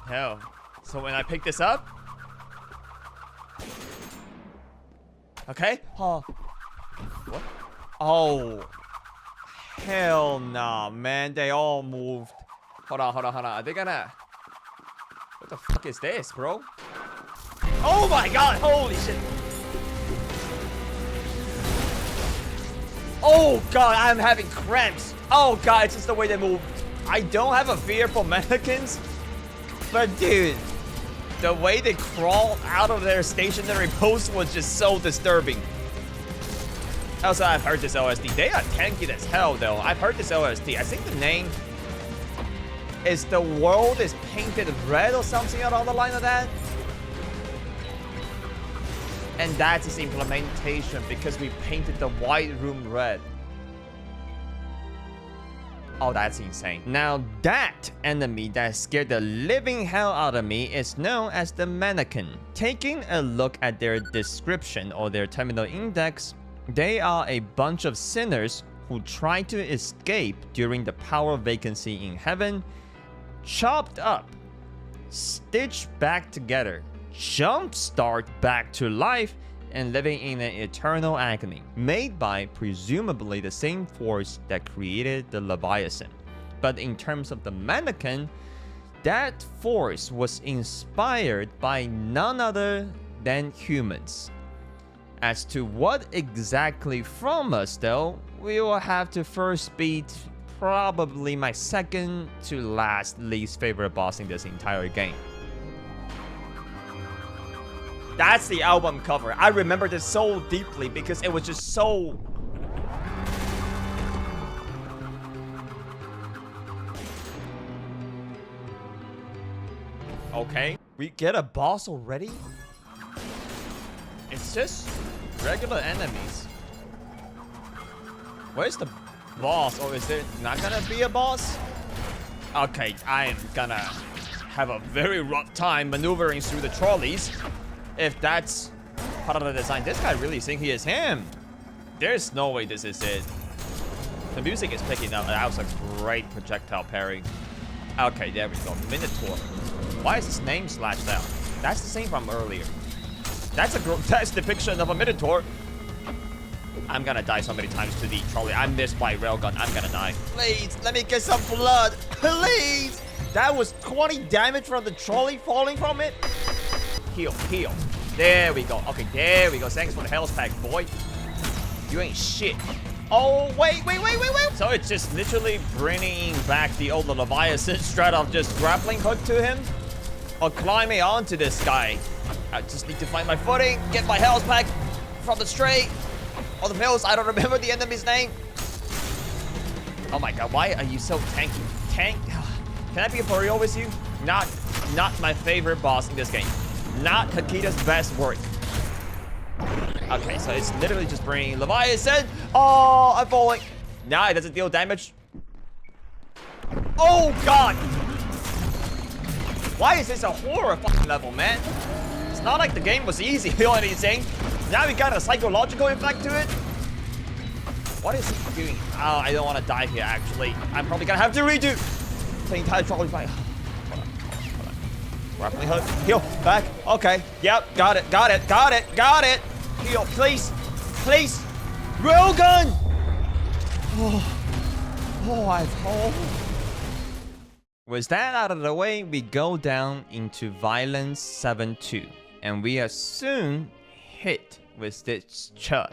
Hell. So when I pick this up. Okay. Oh. What? Oh. Hell nah, man. They all moved. Hold on. Are they gonna... the fuck is this, bro? Oh my god, holy shit. Oh god, I'm having cramps. Oh god, it's just the way they move. I don't have a fear for mannequins, but dude, the way they crawl out of their stationary post was just so disturbing. Also, I've heard this OST. They are tanky as hell, though. I've heard this OST. I think the name is The World is Painted Red or something along the line of that. And that's its implementation because we painted the white room red. Oh, that's insane. Now, that enemy that scared the living hell out of me is known as the mannequin. Taking a look at their description or their terminal index, they are a bunch of sinners who try to escape during the power vacancy in heaven, chopped up, stitched back together, jumpstart back to life, and living in an eternal agony, made by presumably the same force that created the Leviathan. But in terms of the mannequin, that force was inspired by none other than humans. As to what exactly from us, though, we will have to first beat probably my second to last least favorite boss in this entire game. That's the album cover. I remember this so deeply because it was just so... Okay, we get a boss already? It's just regular enemies. Where's the boss? Or is there not gonna be a boss? Okay, I am gonna have a very rough time maneuvering through the trolleys. If that's part of the design. This guy really think he is him. There's no way this is it. The music is picking up. That was a great projectile parry. Okay, there we go. Minotaur. Why is his name slashed out? That's the same from earlier. That's a grotesque depiction of a Minotaur. I'm gonna die so many times to the trolley. I'm missed by railgun. I'm gonna die. Please, let me get some blood. Please. That was 20 damage from the trolley falling from it. Heal, heal. There we go. Okay, there we go. Thanks for the health pack, boy. You ain't shit. Oh, wait. So it's just literally bringing back the old Leviathan straight off just grappling hook to him? Or climbing onto this guy? I just need to find my footing, get my health pack from the stray. Or the pills, I don't remember the enemy's name. Oh my god, why are you so tanky? Tank? Can I be for real with you? Not my favorite boss in this game. Not Kakita's best work. Okay, so it's literally just bringing Leviathan. Oh, I'm falling. Nah, it doesn't deal damage. Oh, God. Why is this a horror fucking level, man? It's not like the game was easy or anything. Now we got a psychological effect to it. What is he doing? Oh, I don't want to die here, actually. I'm probably gonna have to redo the entire trolley fight. Hold on. Grappling hook. Heal. Back. Okay. Yep. Got it. Heal. Please. Railgun! With that out of the way, we go down into Violence 7-2. And we are soon hit with this chud.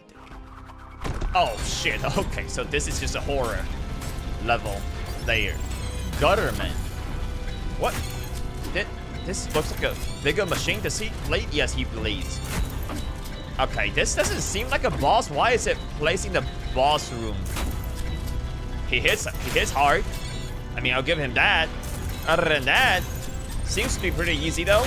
Oh shit, okay, so this is just a horror level layer. Gutterman. What? This looks like a bigger machine. Does he bleed? Yes, he bleeds. Okay, this doesn't seem like a boss. Why is it placing the boss room? He hits hard. I mean, I'll give him that. Other than that, seems to be pretty easy though.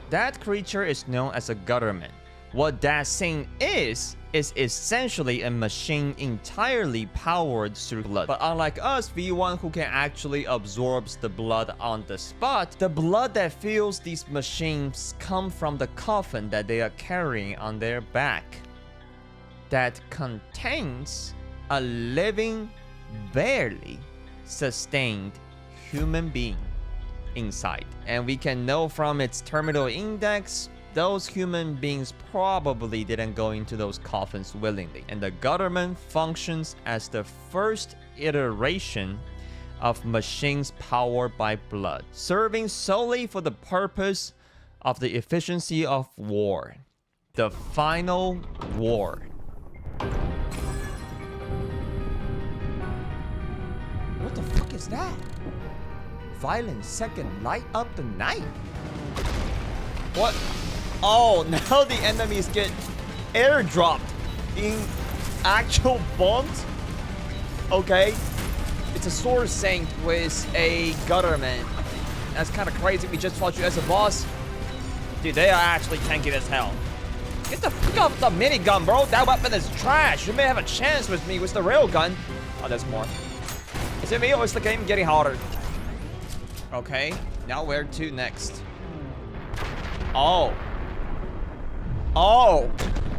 That creature is known as a Gutterman. What that thing is essentially a machine entirely powered through blood. But unlike us, V1 who can actually absorb the blood on the spot, the blood that fills these machines come from the coffin that they are carrying on their back. That contains a living, barely sustained human being inside. And we can know from its terminal index, those human beings probably didn't go into those coffins willingly. And the Gutterman functions as the first iteration of machines powered by blood, serving solely for the purpose of the efficiency of war. The final war. What the fuck is that? Violent second light up the night. What? Oh, now the enemies get airdropped in actual bombs? Okay. It's a sword saint with a gutterman. That's kind of crazy. We just fought you as a boss. Dude, they are actually tanky as hell. Get the fuck off the minigun, bro. That weapon is trash. You may have a chance with me with the railgun. Oh, there's more. Is it me or is the game getting harder? Okay, now where to next? Oh. Oh.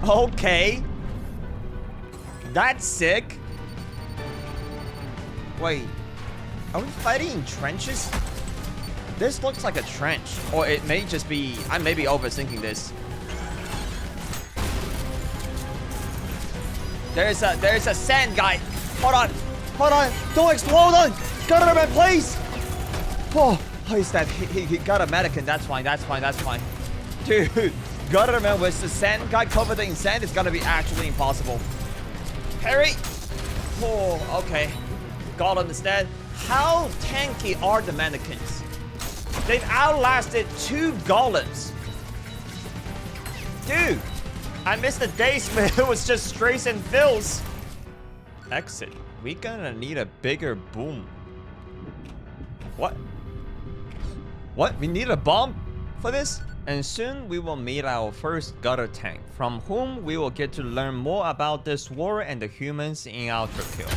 Okay. That's sick. Wait. Are we fighting in trenches? This looks like a trench. Or it may just be... I may be overthinking this. There's a sand guy. Hold on. Hold on. Don't explode on. Gutterman, please. Oh, he's that. He got a mannequin. That's fine. That's fine. That's fine. Dude, Gutterman with the sand guy covered in sand is gonna be actually impossible. Harry. Oh, okay. Golem instead. How tanky are the mannequins? They've outlasted 2 golems. Dude, I missed the days when it was just strays and fills. Exit. We gonna need a bigger boom. What? What? We need a bomb for this? And soon we will meet our first gutter tank, from whom we will get to learn more about this war and the humans in Ultrakill.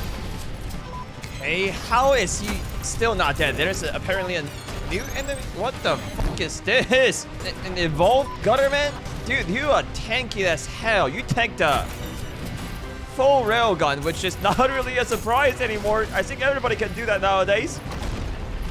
Okay, how is he still not dead? There's apparently a new enemy. What the fuck is this? An evolved gutterman? Dude, you are tanky as hell. You take the full railgun, which is not really a surprise anymore. I think everybody can do that nowadays.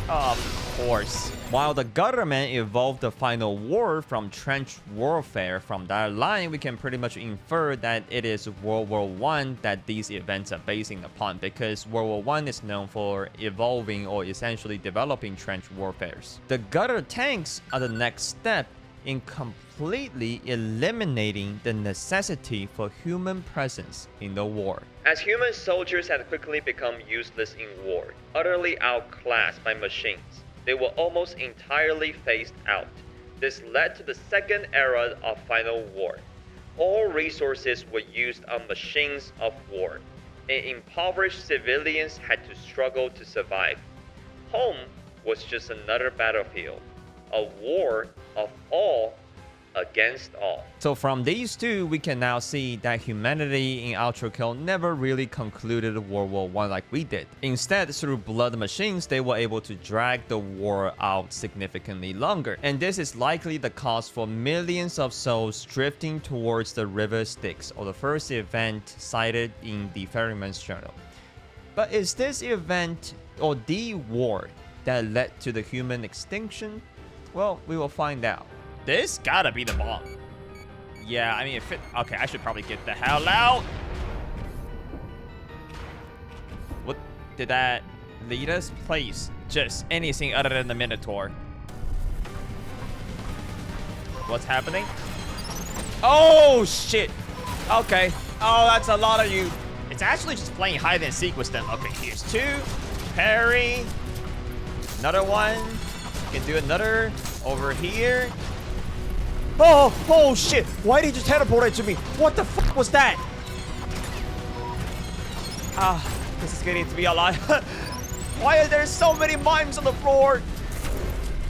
Of course. While the Gutterman evolved the final war from trench warfare, from that line we can pretty much infer that it is World War I that these events are basing upon, because World War I is known for evolving or essentially developing trench warfares. The gutter tanks are the next step in completely eliminating the necessity for human presence in the war. As human soldiers had quickly become useless in war, utterly outclassed by machines, they were almost entirely phased out. This led to the second era of final war. All resources were used on machines of war, and impoverished civilians had to struggle to survive. Home was just another battlefield, a war of all against all. So from these two, we can now see that humanity in Ultrakill never really concluded World War I like we did. Instead, through blood machines, they were able to drag the war out significantly longer. And this is likely the cause for millions of souls drifting towards the River Styx, or the first event cited in the Ferryman's Journal. But is this event, or the war, that led to the human extinction? Well, we will find out. This gotta be the bomb. Yeah, I mean, if it... Okay, I should probably get the hell out. What did that lead us? Please, just anything other than the Minotaur. What's happening? Oh, shit. Okay. Oh, that's a lot of you. It's actually just playing hide and seek with them. Okay, here's 2. Parry. Another one. You can do another over here. Oh shit! Why did he just teleport it to me? What the fuck was that? This is getting to be a lot. Why are there so many mimes on the floor?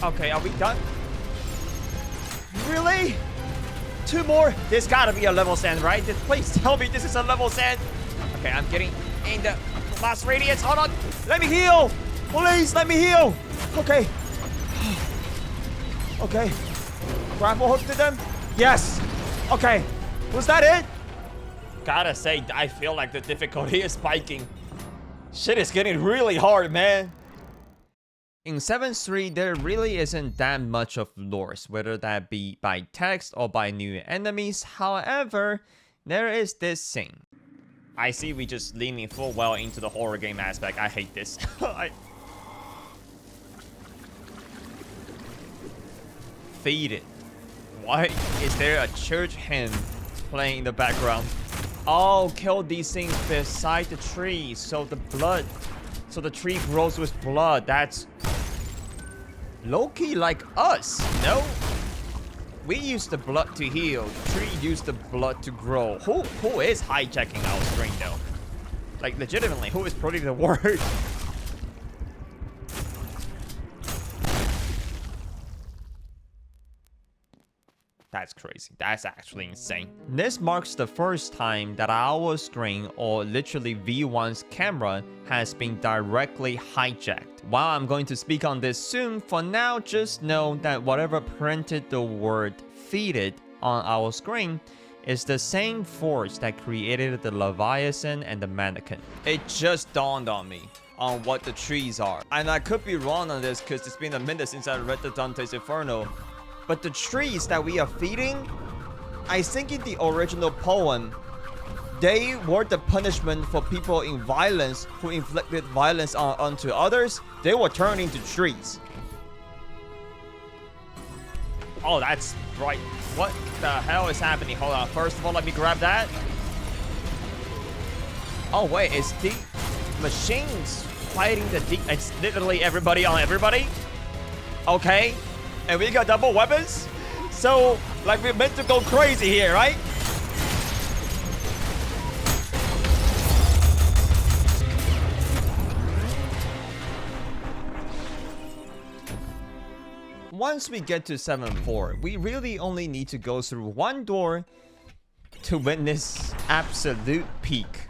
Okay, are we done? Really? 2 more? This gotta be a level sand, right? Please tell me this is a level sand. Okay, I'm getting in the last radius. Hold on. Let me heal. Please, let me heal. Okay. Okay. Grapple hook to them? Yes! Okay. Was that it? Gotta say, I feel like the difficulty is spiking. Shit is getting really hard, man. In 7.3, there really isn't that much of lore, whether that be by text or by new enemies. However, there is this thing. I see we just leaning full well into the horror game aspect. I hate this. feed it. Why is there a church hymn playing in the background? Oh, kill these things beside the tree so the tree grows with blood. That's low-key like us, no? We use the blood to heal. The tree used the blood to grow. Who is hijacking our screen though? Like legitimately, who is putting the word? That's crazy. That's actually insane. This marks the first time that our screen, or literally V1's camera, has been directly hijacked. While I'm going to speak on this soon, for now just know that whatever printed the word "feed it" on our screen is the same force that created the Leviathan and the mannequin. It just dawned on me on what the trees are. And I could be wrong on this because it's been a minute since I read the Dante's Inferno. But the trees that we are feeding, I think in the original poem, they were the punishment for people in violence who inflicted violence onto others. They were turned into trees. Oh, that's right. What the hell is happening? Hold on. First of all, let me grab that. Oh, wait. It's the machines fighting the deep. It's literally everybody on everybody. Okay. And we got double weapons. So, like, we're meant to go crazy here, right? Once we get to 7-4, we really only need to go through one door to witness absolute peak.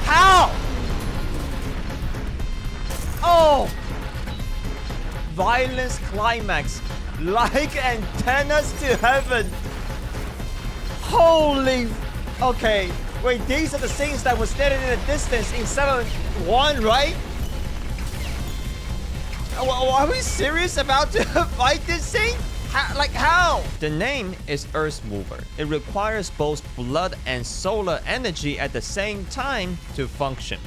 How? Oh! Violence climax. Like antennas to heaven. Holy... Okay. Wait, these are the things that were standing in the distance in 7-1, right? Are we serious about to fight this thing? How? The name is Earthmover. It requires both blood and solar energy at the same time to function.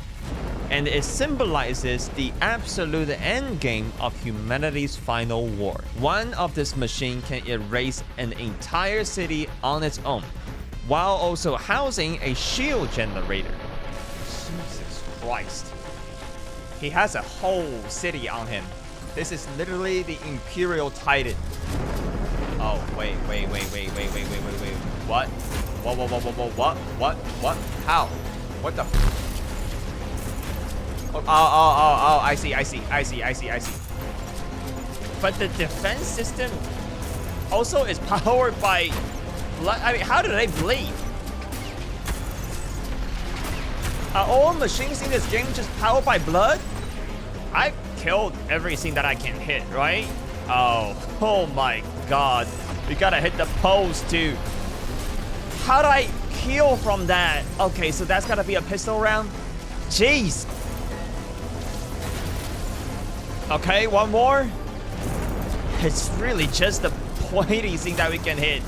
And it symbolizes the absolute endgame of humanity's final war. One of this machine can erase an entire city on its own, while also housing a shield generator. Jesus Christ. He has a whole city on him. This is literally the Imperial Titan. Oh, wait. What? What? How? What the? Oh, I see. But the defense system also is powered by blood. I mean, how do they bleed? Are all machines in this game just powered by blood? I killed everything that I can hit, right? Oh my god. We gotta hit the post too. How do I heal from that? Okay, so that's gotta be a pistol round. Jeez. Okay, one more. It's really just the pointy thing that we can hit.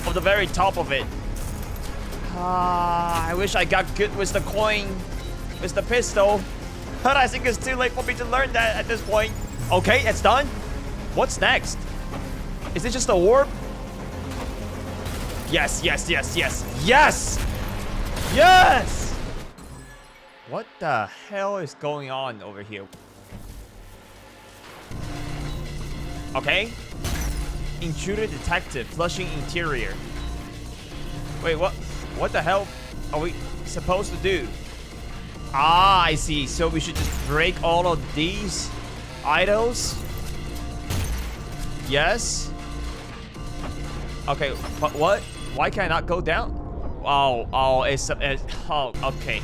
From the very top of it. I wish I got good with the coin. With the pistol. But I think it's too late for me to learn that at this point. Okay, it's done. What's next? Is it just a orb? Yes. What the hell is going on over here? Okay. Intruder detected, flushing interior. Wait, what? What the hell are we supposed to do? Ah, I see. So we should just break all of these idols? Yes. Okay, but what? Why can I not go down? Oh, oh, okay.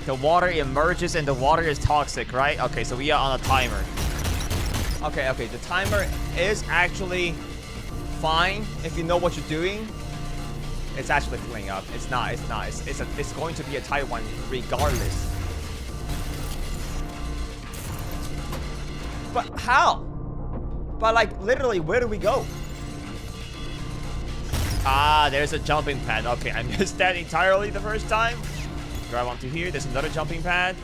The water emerges and the water is toxic, right? Okay, so we are on a timer. Okay, the timer is actually fine if you know what you're doing. It's actually filling up. It's not. It's going to be a tight one regardless. But how? But like literally, where do we go? Ah, there's a jumping pad. Okay, I missed that entirely the first time. Grab onto here. There's another jumping pad.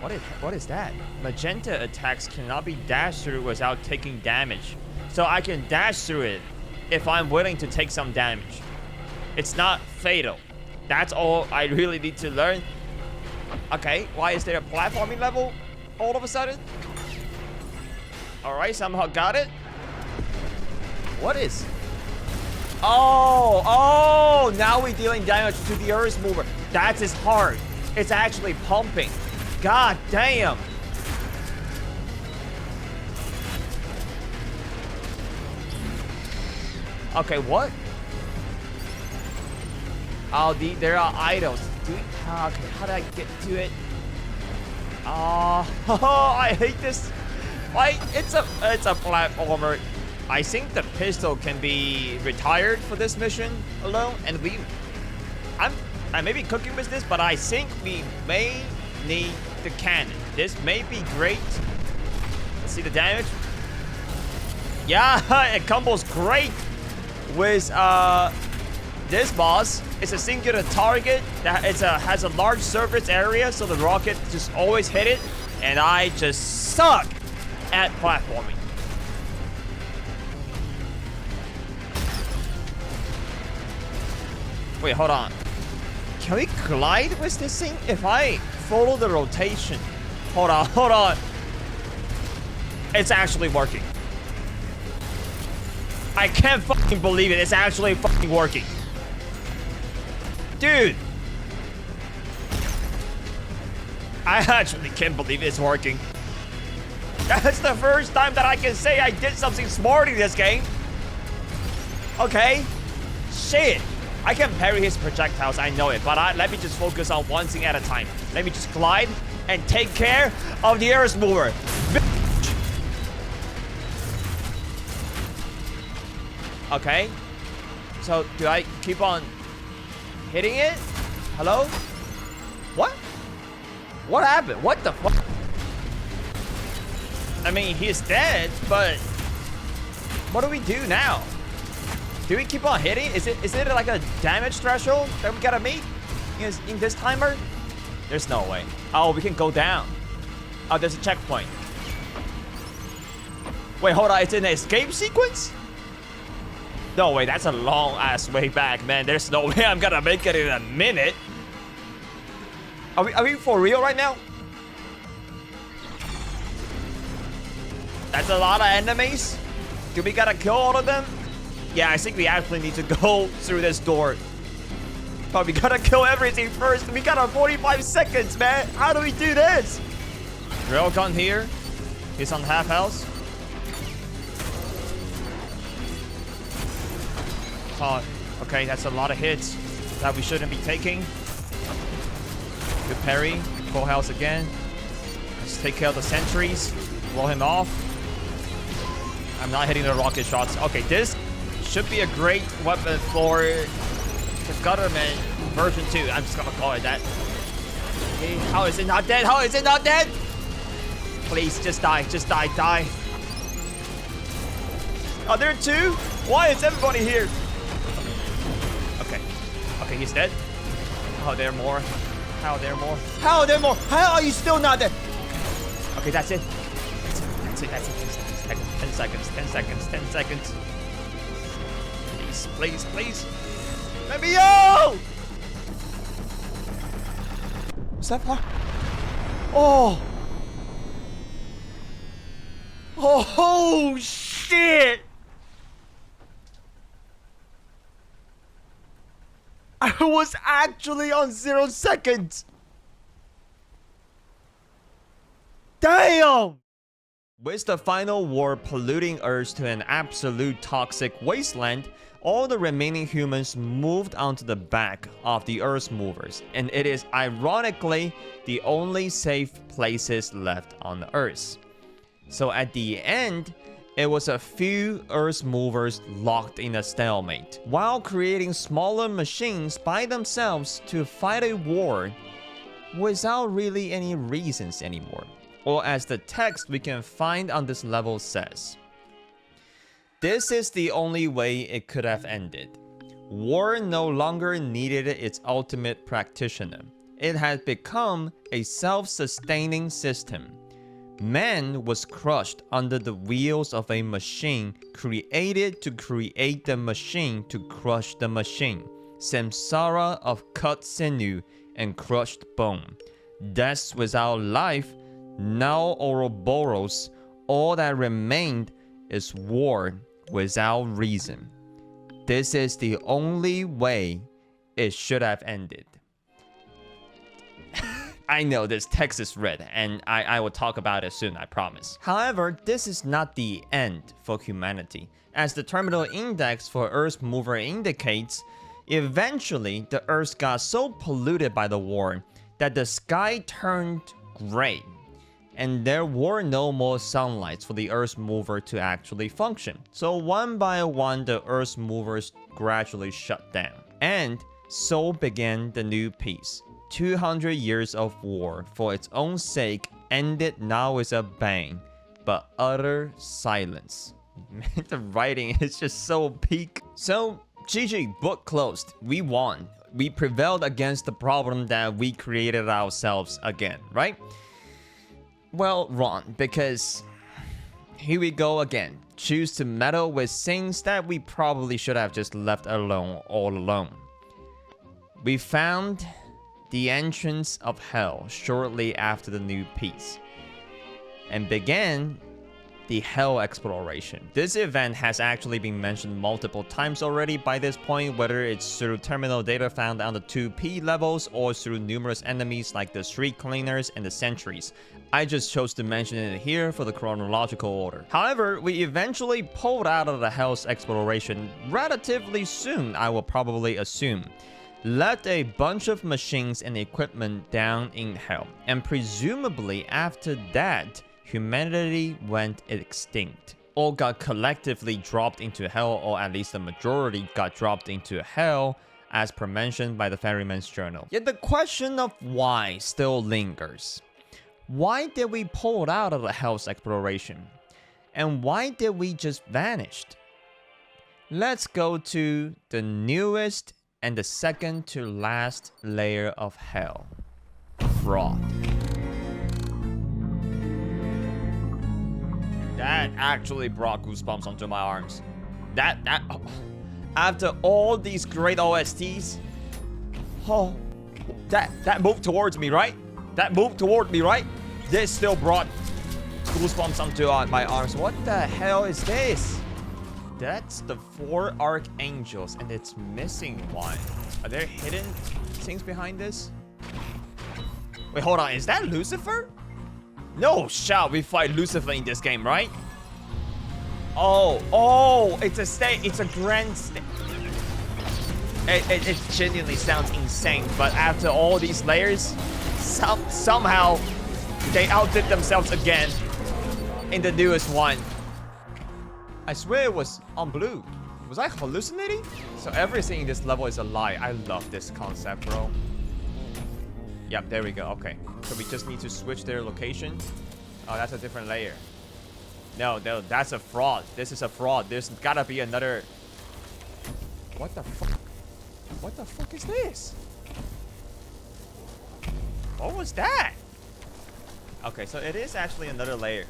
What is that? Magenta attacks cannot be dashed through without taking damage. So I can dash through it if I'm willing to take some damage. It's not fatal. That's all I really need to learn. Okay, why is there a platforming level all of a sudden? Alright, somehow got it. What is... Oh, now we're dealing damage to the Earthmover. That is hard. It's actually pumping. God damn. Okay, what? Oh, there are idols. Okay, how do I get to it? Oh, I hate this. Like, it's a platformer. I think the pistol can be retired for this mission alone, and I may be cooking with this, but I think we may need the cannon. This may be great. Let's see the damage. Yeah, it combos great with this boss. It's a singular target that has a large surface area, so the rocket just always hit it, and I just suck at platforming. Wait, hold on. Can we glide with this thing? If I follow the rotation. Hold on. It's actually working. I can't fucking believe it. It's actually fucking working. Dude. I actually can't believe it's working. That's the first time that I can say I did something smart in this game. Okay. Shit. I can parry his projectiles, I know it, but let me just focus on one thing at a time. Let me just glide and take care of the Earthmover. Okay. So, do I keep on hitting it? Hello? What? What happened? What the fuck? I mean, he's dead, but what do we do now? Do we keep on hitting? Is it like a damage threshold that we gotta meet in this timer? There's no way. Oh, we can go down. Oh, there's a checkpoint. Wait, hold on. It's an escape sequence? No way. That's a long ass way back, man. There's no way I'm gonna make it in a minute. Are we for real right now? That's a lot of enemies. Do we gotta kill all of them? Yeah, I think we actually need to go through this door. But we gotta kill everything first. We got 45 seconds, man. How do we do this? Railgun here. He's on half health. Oh, okay, that's a lot of hits that we shouldn't be taking. Good parry. Full health again. Let's take care of the sentries. Blow him off. I'm not hitting the rocket shots. Okay, this should be a great weapon for the Gutterman version 2. I'm just gonna call it that. Okay, how is it not dead? How is it not dead? Please, just die. Just die. Are there two? Why is everybody here? Okay, he's dead. Oh, there are more. How are there more? How are you still not dead? Okay, that's it. That's it. 10 seconds. Please. Let me go! What's that far? Oh, shit! I was actually on 0 seconds! Damn! With the final war polluting Earth to an absolute toxic wasteland, all the remaining humans moved onto the back of the Earthmovers, and it is ironically the only safe places left on Earth. So at the end, it was a few Earthmovers locked in a stalemate, while creating smaller machines by themselves to fight a war without really any reasons anymore. Or as the text we can find on this level says. This is the only way it could have ended. war no longer needed its ultimate practitioner. It had become a self-sustaining system. Man was crushed under the wheels of a machine created to create the machine to crush the machine. Samsara of cut sinew and crushed bone. Death without life, now Ouroboros, all that remained is war without reason. This is the only way it should have ended. I know this text is red, and I will talk about it soon, I promise. However, this is not the end for humanity. As the terminal index for Earthmover indicates, eventually the Earth got so polluted by the war that the sky turned gray, and there were no more sunlights for the Earthmover to actually function. So one by one, the Earthmovers gradually shut down. And so began the new peace. 200 years of war for its own sake ended now with a bang, but utter silence. Man, the writing is just so peak. So, GG, book closed. We won. We prevailed against the problem that we created ourselves again, right? Well, wrong, because here we go again. Choose to meddle with things that we probably should have just left alone all alone. We found the entrance of hell shortly after the new peace and began the hell exploration. This event has actually been mentioned multiple times already by this point, whether it's through terminal data found on the 2P levels or through numerous enemies like the street cleaners and the sentries. I just chose to mention it here for the chronological order. However, we eventually pulled out of the hell's exploration relatively soon, I will probably assume. Left a bunch of machines and equipment down in hell, and presumably after that, humanity went extinct, or got collectively dropped into hell, or at least the majority got dropped into hell, as per mentioned by the Ferryman's Journal. Yet the question of why still lingers. Why did we pull out of the hell's exploration? And why did we just vanish? Let's go to the newest and the second to last layer of hell. Fraud. That actually brought goosebumps onto my arms. Oh. After all these great OSTs, oh, that moved towards me, right? That moved toward me, right? This still brought goosebumps onto my arms. What the hell is this? That's the 4 archangels, and it's missing one. Are there hidden things behind this? Wait, hold on. Is that Lucifer? No shot we fight Lucifer in this game, right? Oh, it's a state. It's a grand state. It genuinely sounds insane, but after all these layers, somehow they outdid themselves again in the newest one. I swear it was on blue. Was I hallucinating? So everything in this level is a lie. I love this concept, bro. Yep, there we go. Okay. So we just need to switch their location. Oh, that's a different layer. No, that's a fraud. This is a fraud. There's gotta be another... What the fuck? What the fuck is this? What was that? Okay, so it is actually another layer.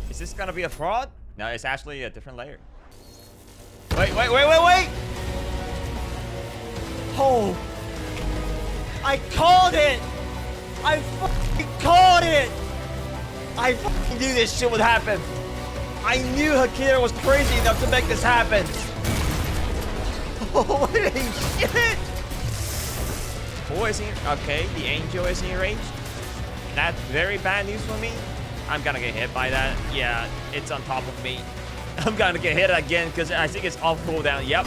Is this gonna be a fraud? No, it's actually a different layer. Wait. Oh. I called it. I fucking called it. I fucking knew this shit would happen. I knew Hakira was crazy enough to make this happen. Holy shit. Who is in? Okay, the angel is in range. That's very bad news for me. I'm gonna get hit by that. Yeah, it's on top of me. I'm gonna get hit again because I think it's off cooldown. Yep.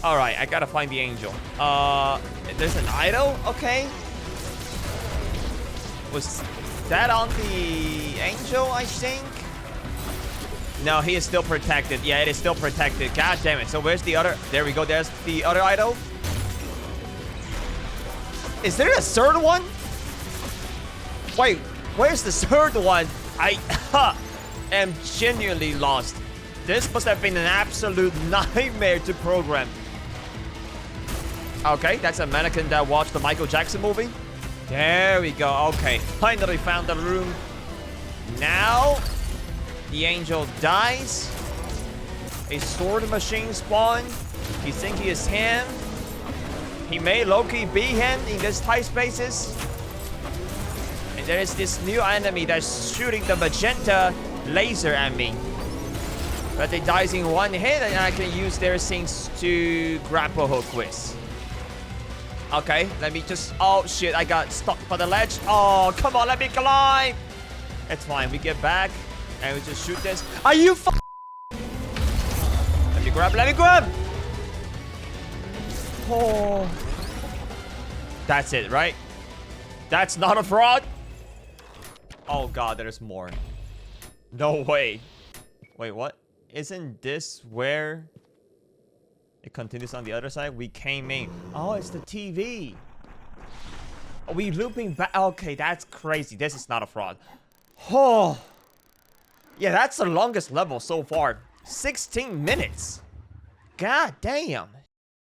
Alright, I gotta find the angel. There's an idol? Okay. Was that on the angel, I think? No, he is still protected. Yeah, it is still protected. God damn it. So where's the other? There we go. There's the other idol. Is there a third one? Wait, where's the third one? I am genuinely lost. This must have been an absolute nightmare to program. Okay, that's a mannequin that watched the Michael Jackson movie. There we go. Okay, finally found the room. Now, the angel dies. A sword machine spawned. He think he is him. He may Loki be him in this tight spaces. And there is this new enemy that's shooting the magenta laser at me. But it dies in one hit, and I can use their things to grapple hook with. Okay, let me just... Oh, shit, I got stuck by the ledge. Oh, come on, let me climb. It's fine, we get back, and we just shoot this. Are you f***? Let me grab. Oh. That's it, right? That's not a fraud? Oh, God, there's more. No way. Wait, what? Isn't this where it continues on the other side? We came in. Oh, it's the TV. Are we looping back? Okay, that's crazy. This is not a fraud. Oh. Yeah, that's the longest level so far. 16 minutes. God damn.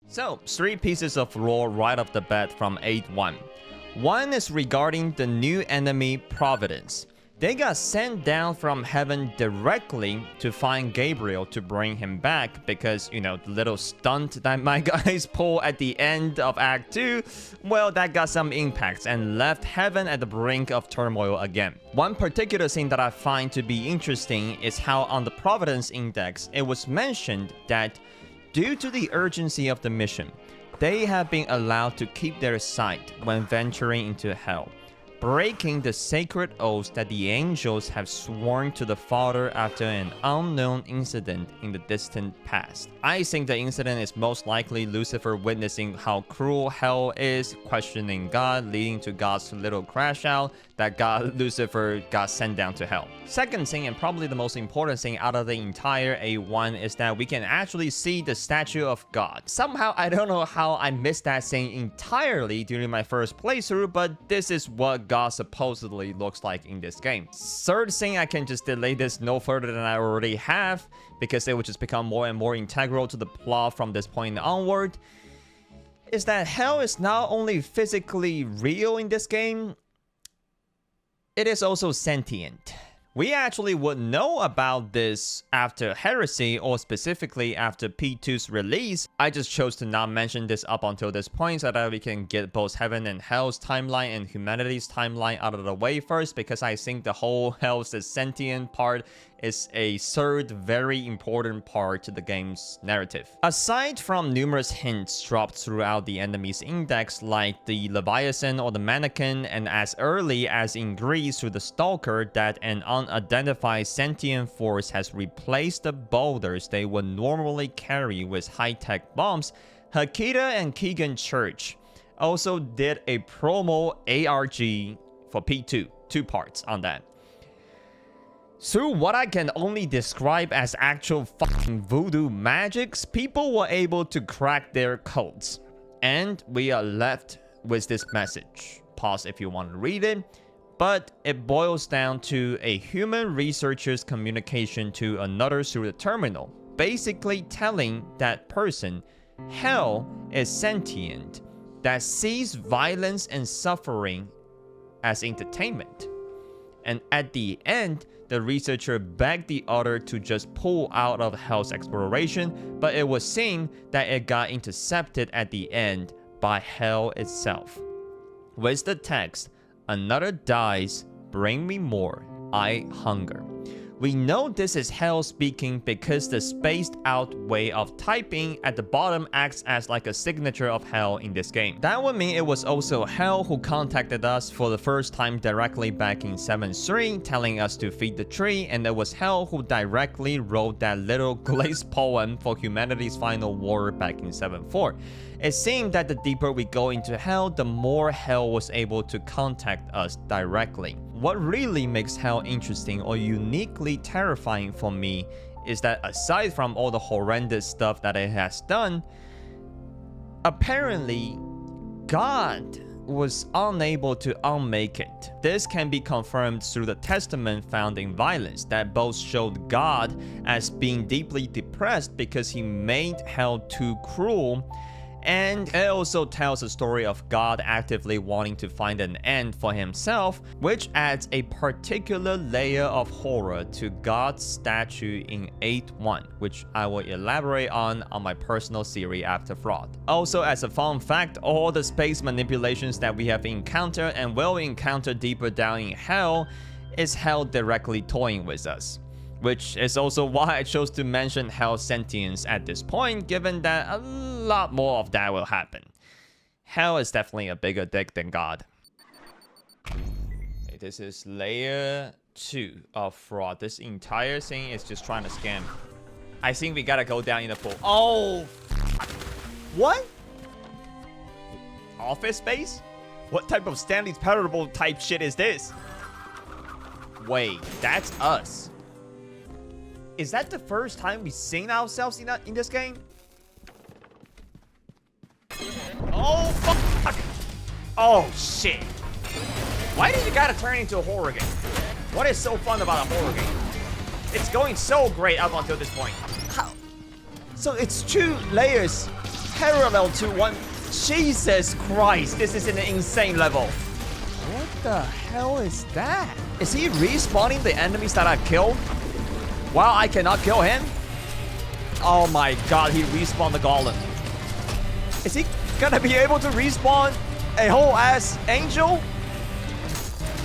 So, 3 pieces of lore right off the bat from 8-1. One is regarding the new enemy Providence. They got sent down from heaven directly to find Gabriel to bring him back because, you know, the little stunt that my guys pull at the end of Act 2, well, that got some impacts and left heaven at the brink of turmoil again. One particular thing that I find to be interesting is how on the Providence Index, it was mentioned that due to the urgency of the mission, they have been allowed to keep their sight when venturing into hell, breaking the sacred oaths that the angels have sworn to the Father after an unknown incident in the distant past. I think the incident is most likely Lucifer witnessing how cruel hell is, questioning God, leading to God's little crash out that Lucifer got sent down to hell. Second thing, and probably the most important thing out of the entire A1, is that we can actually see the statue of God. Somehow, I don't know how I missed that thing entirely during my first playthrough, but this is what God supposedly looks like in this game. Third thing, I can just delay this no further than I already have, because it would just become more and more integral to the plot from this point onward, is that hell is not only physically real in this game, it is also sentient. We actually would know about this after Heresy, or specifically after P2's release. I just chose to not mention this up until this point so that we can get both Heaven and Hell's timeline and humanity's timeline out of the way first, because I think the whole Hell's sentient part is a third very important part to the game's narrative. Aside from numerous hints dropped throughout the enemy's index, like the Leviathan or the mannequin, and as early as in Greece through the Stalker that an unidentified sentient force has replaced the boulders they would normally carry with high-tech bombs, Hakita and Keegan Church also did a promo ARG for P2, 2 parts on that. Through what I can only describe as actual fucking voodoo magics, people were able to crack their codes. And we are left with this message. Pause if you want to read it. But it boils down to a human researcher's communication to another through the terminal, basically telling that person hell is sentient, that sees violence and suffering as entertainment. And at the end, the researcher begged the other to just pull out of hell's exploration, but it was seen that it got intercepted at the end by hell itself. With the text, "Another dies, bring me more, I hunger." We know this is hell speaking because the spaced out way of typing at the bottom acts as like a signature of hell in this game. That would mean it was also hell who contacted us for the first time directly back in 7.3, telling us to feed the tree, and it was hell who directly wrote that little glazed poem for humanity's final war back in 7.4. It seemed that the deeper we go into hell, the more hell was able to contact us directly. What really makes hell interesting or uniquely terrifying for me is that aside from all the horrendous stuff that it has done, apparently God was unable to unmake it. This can be confirmed through the testament found in Violence that both showed God as being deeply depressed because he made hell too cruel, And it also tells a story of God actively wanting to find an end for himself, which adds a particular layer of horror to God's statue in 8.1, which I will elaborate on my personal series after Fraud. Also, as a fun fact, all the space manipulations that we have encountered and will encounter deeper down in Hell is Hell directly toying with us. Which is also why I chose to mention Hell sentience at this point, given that a lot more of that will happen. Hell is definitely a bigger dick than God. Okay, this is layer 2 of Fraud. This entire thing is just trying to scam. I think we gotta go down in the pool. Oh! What? Office space? What type of Stanley's Parable type shit is this? Wait, that's us. Is that the first time we've seen ourselves in this game? Oh, fuck! Oh, shit. Why did you gotta turn into a horror game? What is so fun about a horror game? It's going so great up until this point. How? So it's 2 layers parallel to one. Jesus Christ, this is an insane level. What the hell is that? Is he respawning the enemies that I killed? Wow, I cannot kill him? Oh my god, he respawned the golem. Is he gonna be able to respawn a whole ass angel?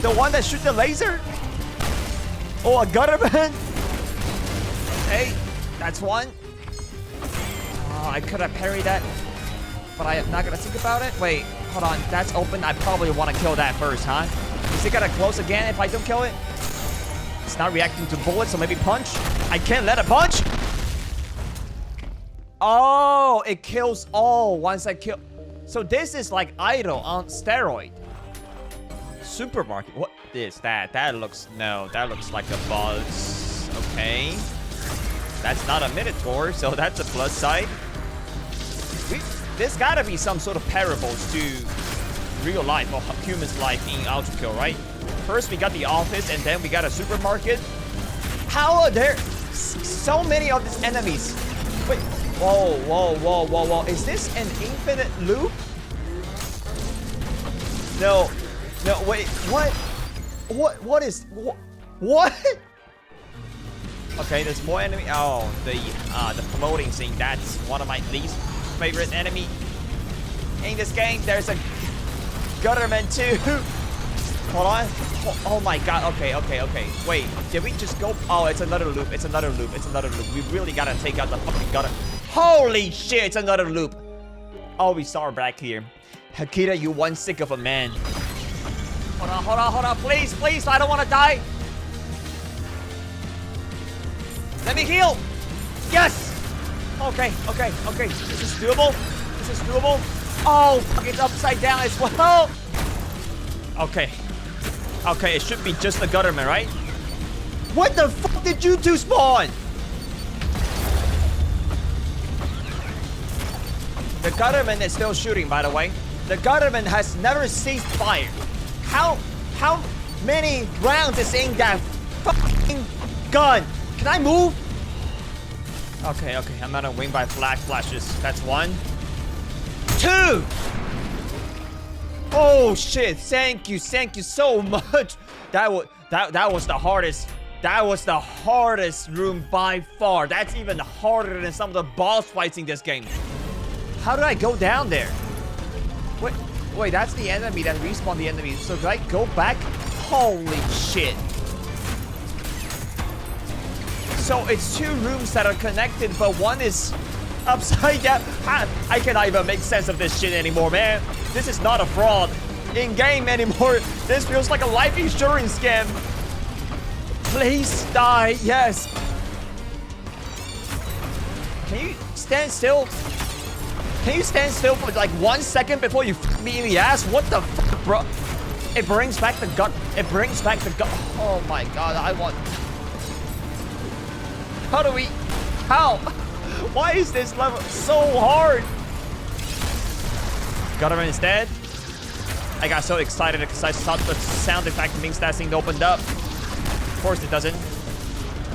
The one that shoots the laser? Or a gutterman? Hey, that's one. Oh, I could have parried that, but I am not gonna think about it. Wait, hold on, that's open. I probably want to kill that first, huh? Is it gonna close again if I don't kill it? It's not reacting to bullets, so maybe punch. I can't let it punch. Oh, it kills all once I kill. So this is like Idol on steroid. Supermarket. What is that? That looks like a boss. Okay. That's not a Minotaur, so that's a plus side. There's gotta be some sort of parables to real life or human's life in Ultrakill, right? First we got the office and then we got a supermarket. How are there so many of these enemies? Wait, whoa. Is this an infinite loop? No, wait, what? What? Okay, there's more enemy. Oh, the floating thing. That's one of my least favorite enemy in this game. There's a gutterman too. Hold on. Oh my god. Okay. Wait, did we just go? Oh, it's another loop. We really gotta take out the fucking gutter. Holy shit, it's another loop. Oh, we saw her back here. Hakita, you one sick of a man. Hold on. Please. I don't want to die. Let me heal. Yes. Okay. This is doable. Oh, fuck, it's upside down as well. Okay, it should be just the gutterman, right? What the fuck did you two spawn? The gutterman is still shooting, by the way. The gutterman has never ceased fire. How many rounds is in that fucking gun? Can I move? Okay, I'm gonna win by flag flashes. That's 1. 2! Oh shit, thank you so much. That was the hardest. That was the hardest room by far. That's even harder than some of the boss fights in this game. How did I go down there? Wait, that's the enemy that respawned the enemy. So did I go back? Holy shit. So it's 2 rooms that are connected, but one is upside down. I cannot even make sense of this shit anymore, man. This is not a fraud in game anymore. This feels like a life insurance scam. Please die. Yes. Can you stand still? Can you stand still for like 1 second before you f me in the ass? What the fuck, bro? It brings back the gun. Oh my god, I want... How? Why is this level so hard? Gutterman is dead. I got so excited because I thought the sound effect means that thing opened up. Of course it doesn't.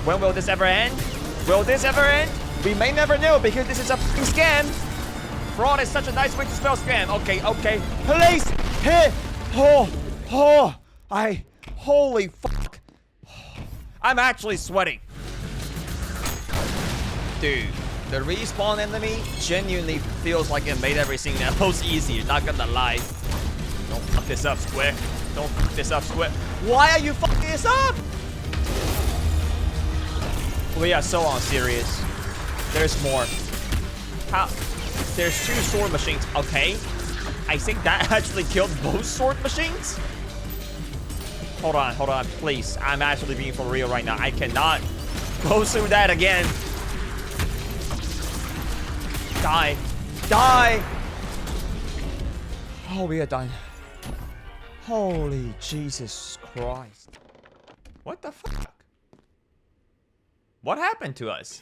When will this ever end? We may never know because this is a fucking scam. fraud is such a nice way to spell scam. Okay, okay. Please hit. Oh. Holy fuck. I'm actually sweating. Dude, the respawn enemy genuinely feels like it made everything else easier. Not gonna lie. Don't fuck this up, Square. Don't fuck this up, Square. Why are you fucking this up? We are so unserious. There's more. How? There's 2 sword machines. Okay. I think that actually killed both sword machines. Hold on, please. I'm actually being for real right now. I cannot go through that again. Die. Die. Oh, we are dying. Holy Jesus Christ. What the fuck? What happened to us?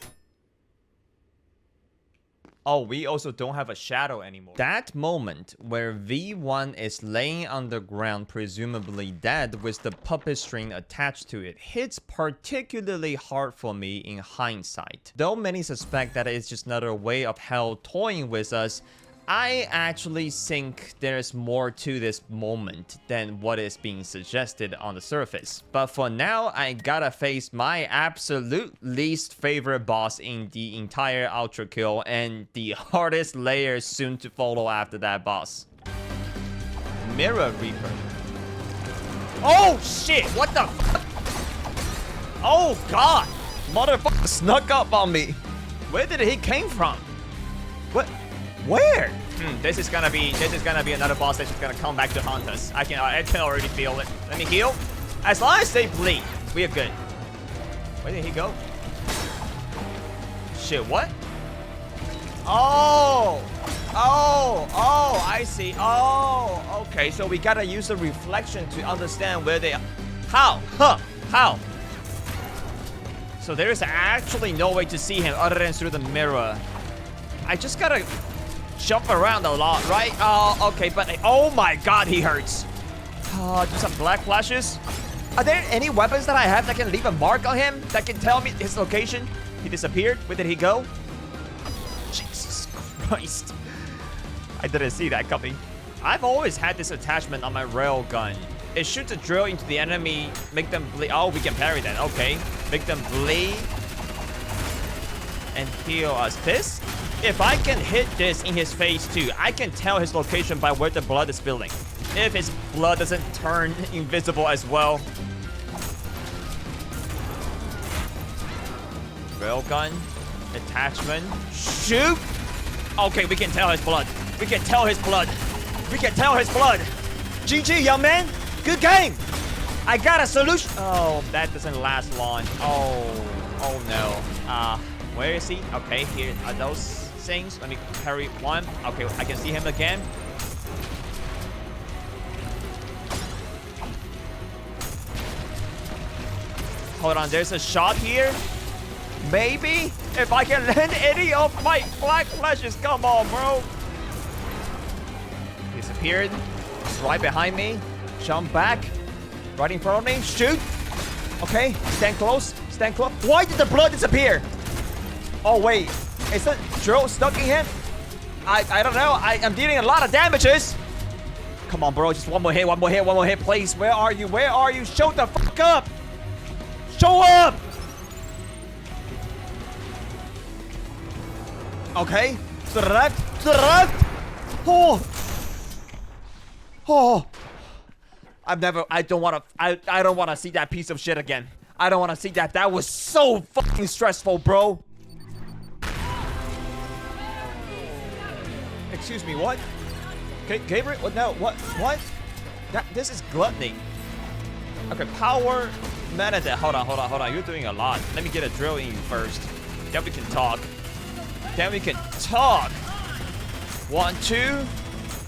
Oh, we also don't have a shadow anymore. That moment where V1 is laying on the ground, presumably dead, with the puppet string attached to it, hits particularly hard for me in hindsight. Though many suspect that it's just another way of hell toying with us, I actually think there's more to this moment than what is being suggested on the surface. But for now, I gotta face my absolute least favorite boss in the entire Ultrakill and the hardest layer soon to follow after that boss. Mirror Reaper. Oh shit, what the fuck? Oh god, motherfucker snuck up on me. Where did he came from? What? Where? This is gonna be another boss that's just gonna come back to haunt us. I can already feel it. Let me heal. As long as they bleed, we are good. Where did he go? Shit, what? Oh, I see. Oh, okay. So we gotta use the reflection to understand where they are. How? How? So there is actually no way to see him other than through the mirror. I just gotta jump around a lot, right? Oh, okay, but oh my god, he hurts. Do some black flashes. Are there any weapons that I have that can leave a mark on him? That can tell me his location? He disappeared? Where did he go? Jesus Christ. I didn't see that coming. I've always had this attachment on my rail gun. It shoots a drill into the enemy, make them bleed. Oh, we can parry that. Okay. Make them bleed and heal us. This? If I can hit this in his face too, I can tell his location by where the blood is spilling. If his blood doesn't turn invisible as well. Railgun. Attachment. Shoot! Okay, we can tell his blood. We can tell his blood. We can tell his blood. GG, young man. Good game. I got a solution. Oh, that doesn't last long. Oh no. Where is he? Okay, here are those things. Let me parry one. Okay, I can see him again. Hold on, there's a shot here. Maybe if I can land any of my black flashes. Come on, bro. Disappeared. It's right behind me. Jump back. Right in front of me. Shoot. Okay, stand close. Stand close. Why did the blood disappear? Oh wait, is the drill stuck in him? I don't know. I'm dealing a lot of damages. Come on, bro. Just one more hit, please. Where are you? Where are you? Show the fuck up. Show up. Okay. To the left. To the left. Oh. I don't want to see that piece of shit again. I don't want to see that. That was so fucking stressful, bro. Excuse me, what? Okay, Gabriel? What? No, what? This is Gluttony. Okay, power meditate. Hold on. You're doing a lot. Let me get a drill in you first. Then we can talk. 1, 2,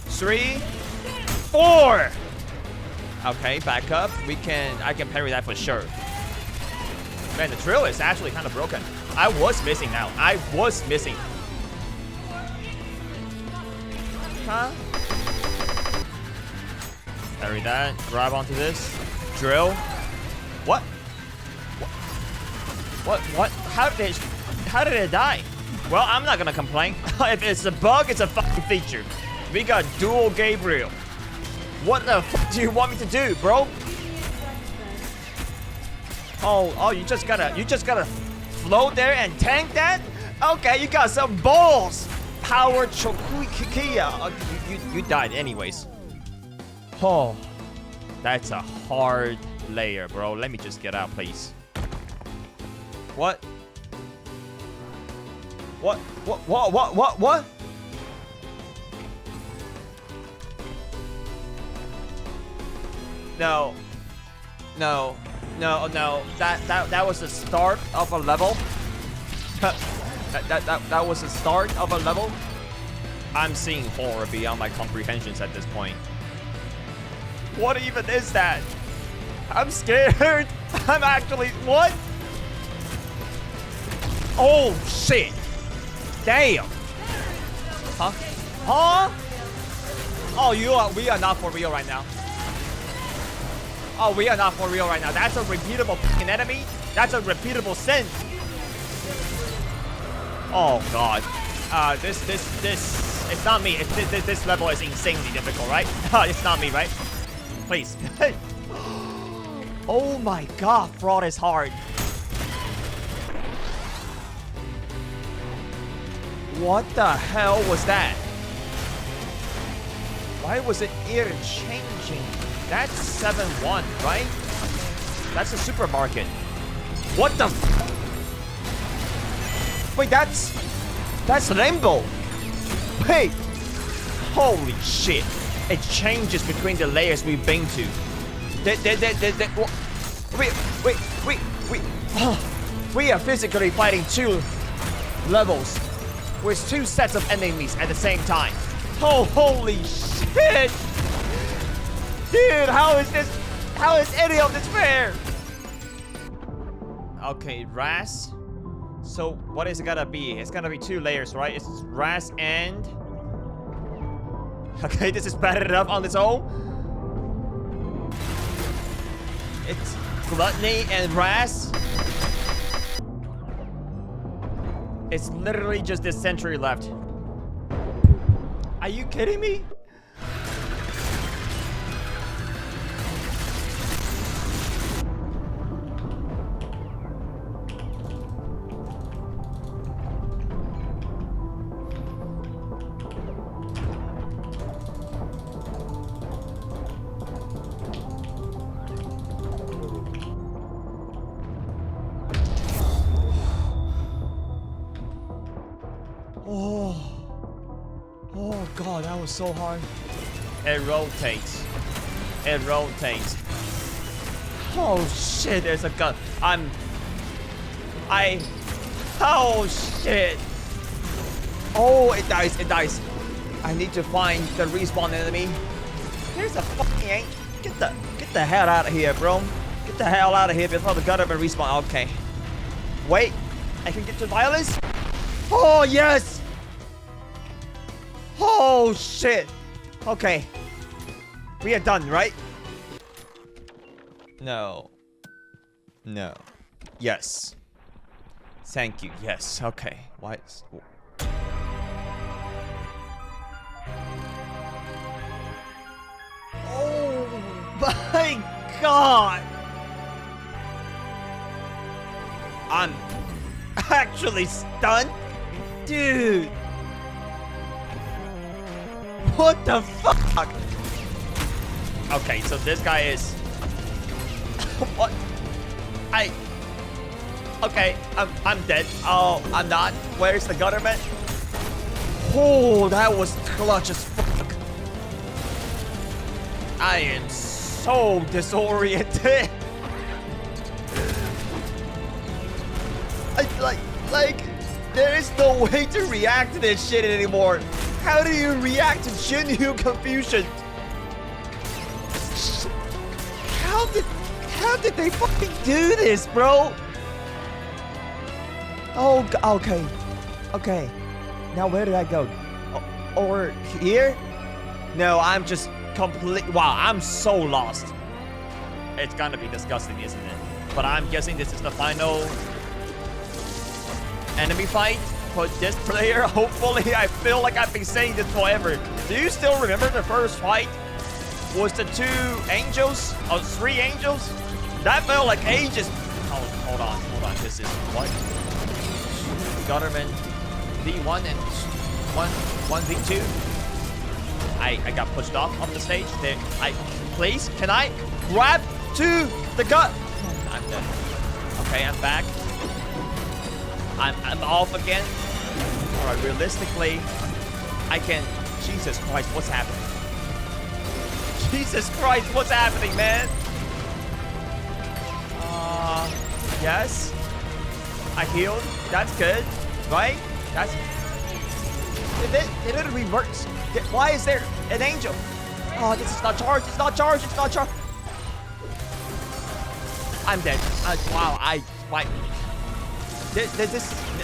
3, 4. Okay, back up. I can parry that for sure. Man, the drill is actually kind of broken. I was missing now. Huh? Parry that. Grab onto this. Drill. What? How did it die? Well, I'm not gonna complain. If it's a bug, it's a fucking feature. We got dual Gabriel. What the fuck do you want me to do, bro? Oh, you just gotta float there and tank that? Okay, you got some balls. Power Chokuikia. You died anyways. Oh, that's a hard layer, bro. Let me just get out, please. What? What? No. That was the start of a level. that was the start of a level. I'm seeing horror beyond my comprehensions at this point. What even is that? I'm scared. I'm actually what? Oh shit. Damn. Huh? Oh, we are not for real right now. Oh, we are not for real right now. That's a repeatable fucking enemy. That's a repeatable sin. Oh god. This it's not me. This level is insanely difficult, right? It's not me, right? Please. Oh my god, fraud is hard. What the hell was that? Why was it even changing? That's 7-1, right? That's a supermarket. What the f? Wait, that's Rainbow. Wait. Holy shit. It changes between the layers we've been to. Wait. We are physically fighting 2 levels with 2 sets of enemies at the same time. Oh, holy shit! Dude, how is any of this fair? Okay, Ras. So what is it gonna be? It's gonna be 2 layers, right? It's Ras and... Okay, this is bad enough on its own. It's Gluttony and Ras. It's literally just this century left. Are you kidding me? Oh god, that was so hard. It rotates. Oh shit, there's a gun. Oh shit. Oh, it dies. I need to find the respawn enemy. There's a fucking get the hell out of here, bro. Get the hell out of here before the government respawn. Okay. Wait, I can get to violence? Oh yes! Oh shit! Okay. We are done, right? No. Yes. Thank you. Yes. Okay. Why? Oh my god! I'm actually stunned? Dude! What the fuck? Okay, so this guy is... What? Okay, I'm dead. Oh, I'm not. Where's the government? Oh, that was clutch as fuck. I am so disoriented. Like, there is no way to react to this shit anymore. How do you react to genuine confusion? How did they fucking do this, bro? Oh, okay. Now where do I go? Over here? No, I'm just wow, I'm so lost. It's gonna be disgusting, isn't it? But I'm guessing this is the final enemy fight. put this player. Hopefully, I feel like I've been saying this forever. Do you still remember the first fight? Was the 2 angels or 3 angels? That felt like ages. Oh, hold on. This is what? Government V1 and 1v2. I got pushed off the stage. There, please, can I grab to the gut? I'm dead. Okay, I'm back. I'm off again. All right, realistically, I can. Jesus Christ, what's happening? Jesus Christ, what's happening, man? Yes. I healed. That's good, right? That's. It literally works. Why is there an angel? Oh, this is not charged. It's not charged. It's not charged. I'm dead. Wow. This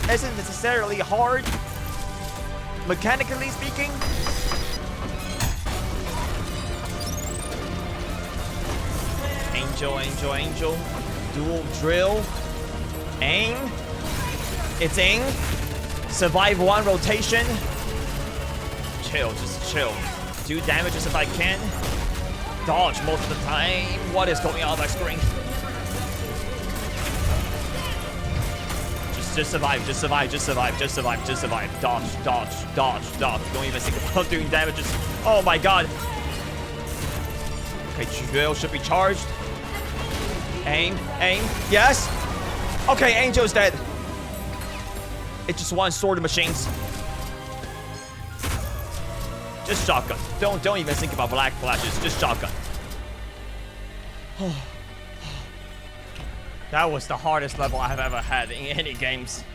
isn't necessarily hard, mechanically speaking. Angel. Dual drill. Aim. It's aim. Survive 1 rotation. Chill, just chill. 2 damages if I can. Dodge most of the time. What is going on my screen? Just survive. Dodge. Don't even think about doing damages. Oh my god. Okay, drill should be charged. Aim. Yes. Okay, Angel's dead. It's just 1 sword machines. Just shotgun. Don't even think about black flashes. Just shotgun. That was the hardest level I have ever had in any games.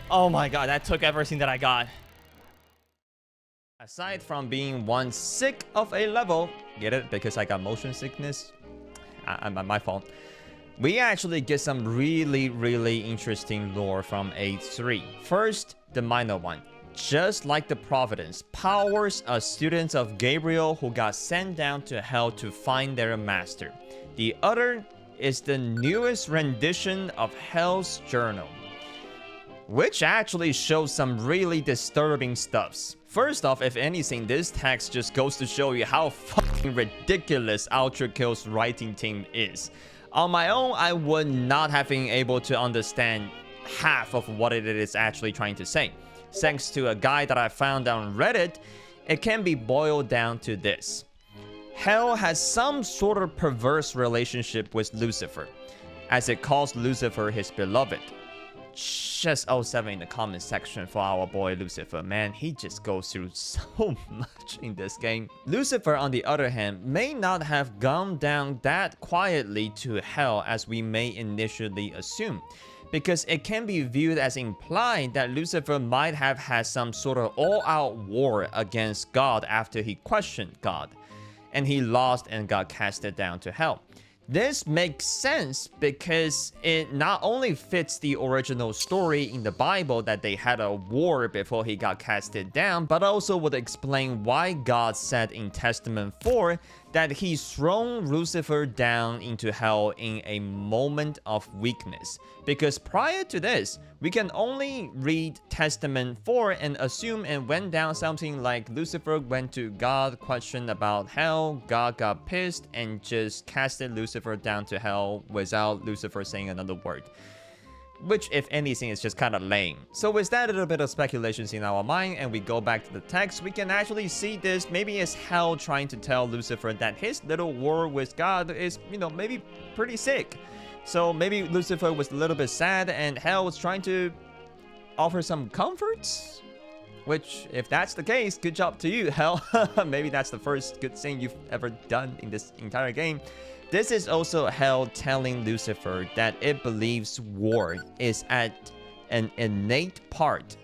Oh my god, that took everything that I got. Aside from being 1 sick of a level, get it? Because I got motion sickness. My fault. We actually get some really interesting lore from A3. First, the minor one. Just like the Providence, powers are students of Gabriel who got sent down to hell to find their master. The other is the newest rendition of Hell's Journal, which actually shows some really disturbing stuffs. First off, if anything, this text just goes to show you how fucking ridiculous Ultrakill's writing team is. On my own, I would not have been able to understand half of what it is actually trying to say. Thanks to a guide that I found on Reddit, it can be boiled down to this. Hell has some sort of perverse relationship with Lucifer, as it calls Lucifer his beloved. Just 07 in the comment section for our boy Lucifer, man. He just goes through so much in this game. Lucifer, on the other hand, may not have gone down that quietly to hell as we may initially assume, because it can be viewed as implied that Lucifer might have had some sort of all-out war against God after he questioned God, and he lost and got casted down to hell. This makes sense because it not only fits the original story in the Bible that they had a war before he got casted down, but also would explain why God said in Testament 4 that he's thrown Lucifer down into hell in a moment of weakness. Because prior to this, we can only read Testament 4 and assume it went down something like Lucifer went to God, questioned about hell, God got pissed, and just casted Lucifer down to hell without Lucifer saying another word. Which, if anything, is just kind of lame. So with that little bit of speculations in our mind, and we go back to the text, we can actually see this maybe as hell trying to tell Lucifer that his little war with God is, maybe pretty sick. So maybe Lucifer was a little bit sad, and hell was trying to offer some comforts? Which, if that's the case, good job to you, hell. Maybe that's the first good thing you've ever done in this entire game. This is also hell telling Lucifer that it believes war is at an innate part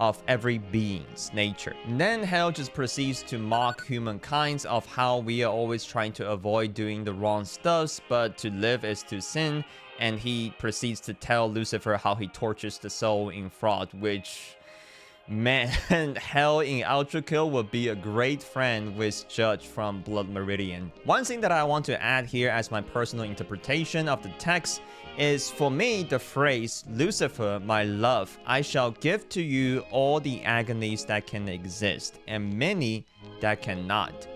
of every being's nature. And then hell just proceeds to mock humankind of how we are always trying to avoid doing the wrong stuff, but to live is to sin. And he proceeds to tell Lucifer how he tortures the soul in fraud, which, man, hell in Ultrakill would be a great friend with Judge from Blood Meridian. One thing that I want to add here as my personal interpretation of the text is for me the phrase, Lucifer, my love, I shall give to you all the agonies that can exist, and many that cannot.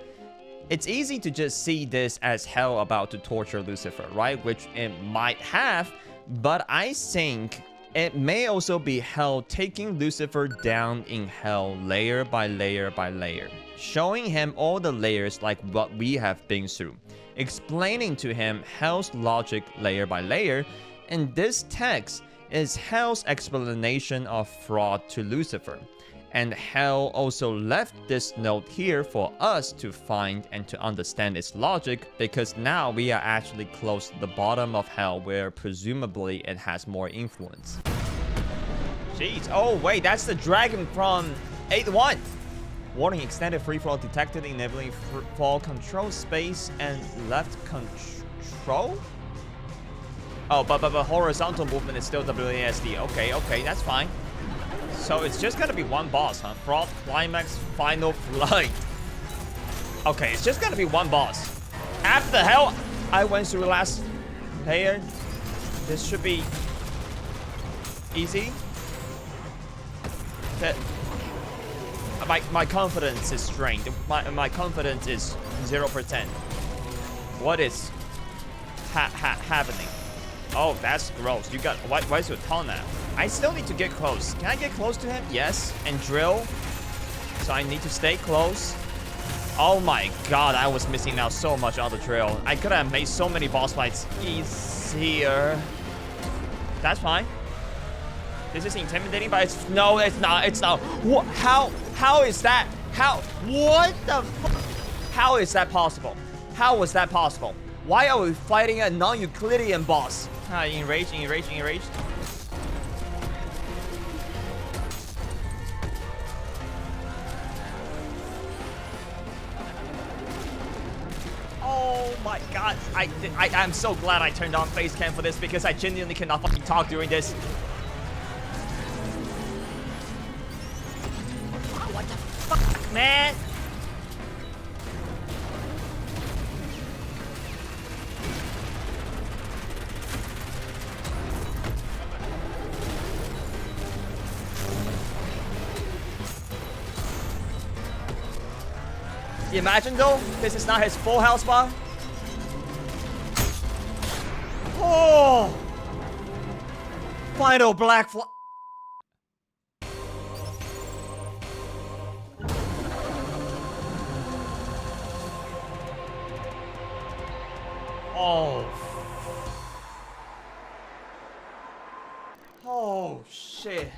It's easy to just see this as hell about to torture Lucifer, right? Which it might have, but I think it may also be hell taking Lucifer down in hell layer by layer by layer, showing him all the layers like what we have been through, explaining to him hell's logic layer by layer, and this text is hell's explanation of fraud to Lucifer. And hell also left this note here for us to find and to understand its logic, because now we are actually close to the bottom of hell where presumably it has more influence. Jeez, oh wait, that's the dragon from 8-1. Warning, extended free fall detected, enabling fall control space and left control? Oh, but horizontal movement is still WASD. Okay, that's fine. So it's just gonna be one boss, huh? Fraud, Climax, Final Flight. Okay, it's just gonna be one boss. After the hell I went through last player, this should be easy. My confidence is strained. My confidence is 0%. What is happening? Oh, that's gross. You got why is your tongue now? I still need to get close. Can I get close to him? Yes. And drill. So I need to stay close. Oh my god, I was missing out so much on the drill. I could have made so many boss fights easier. That's fine. This is intimidating, but it's no, it's not. It's not. What? How is that? What the how is that possible? How was that possible? Why are we fighting a non-Euclidean boss? Enraged. Oh my god, I'm so glad I turned on face cam for this, because I genuinely cannot fucking talk during this. What the fuck, man? Imagine though, this is not his full health bar. Oh! Final black fly. Oh. Oh shit.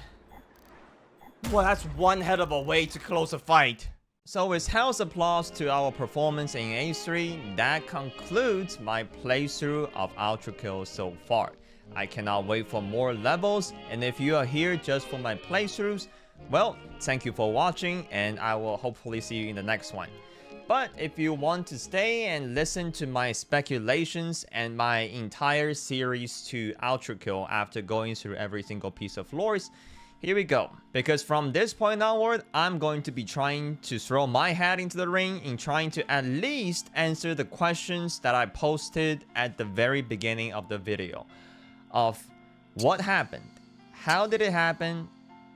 Well, that's one hell of a way to close a fight. So with hell's applause to our performance in A3, that concludes my playthrough of Ultrakill so far. I cannot wait for more levels, and if you are here just for my playthroughs, well, thank you for watching, and I will hopefully see you in the next one. But if you want to stay and listen to my speculations and my entire series to Ultrakill after going through every single piece of lore, here we go. Because from this point onward, I'm going to be trying to throw my hat into the ring in trying to at least answer the questions that I posted at the very beginning of the video. Of what happened, how did it happen,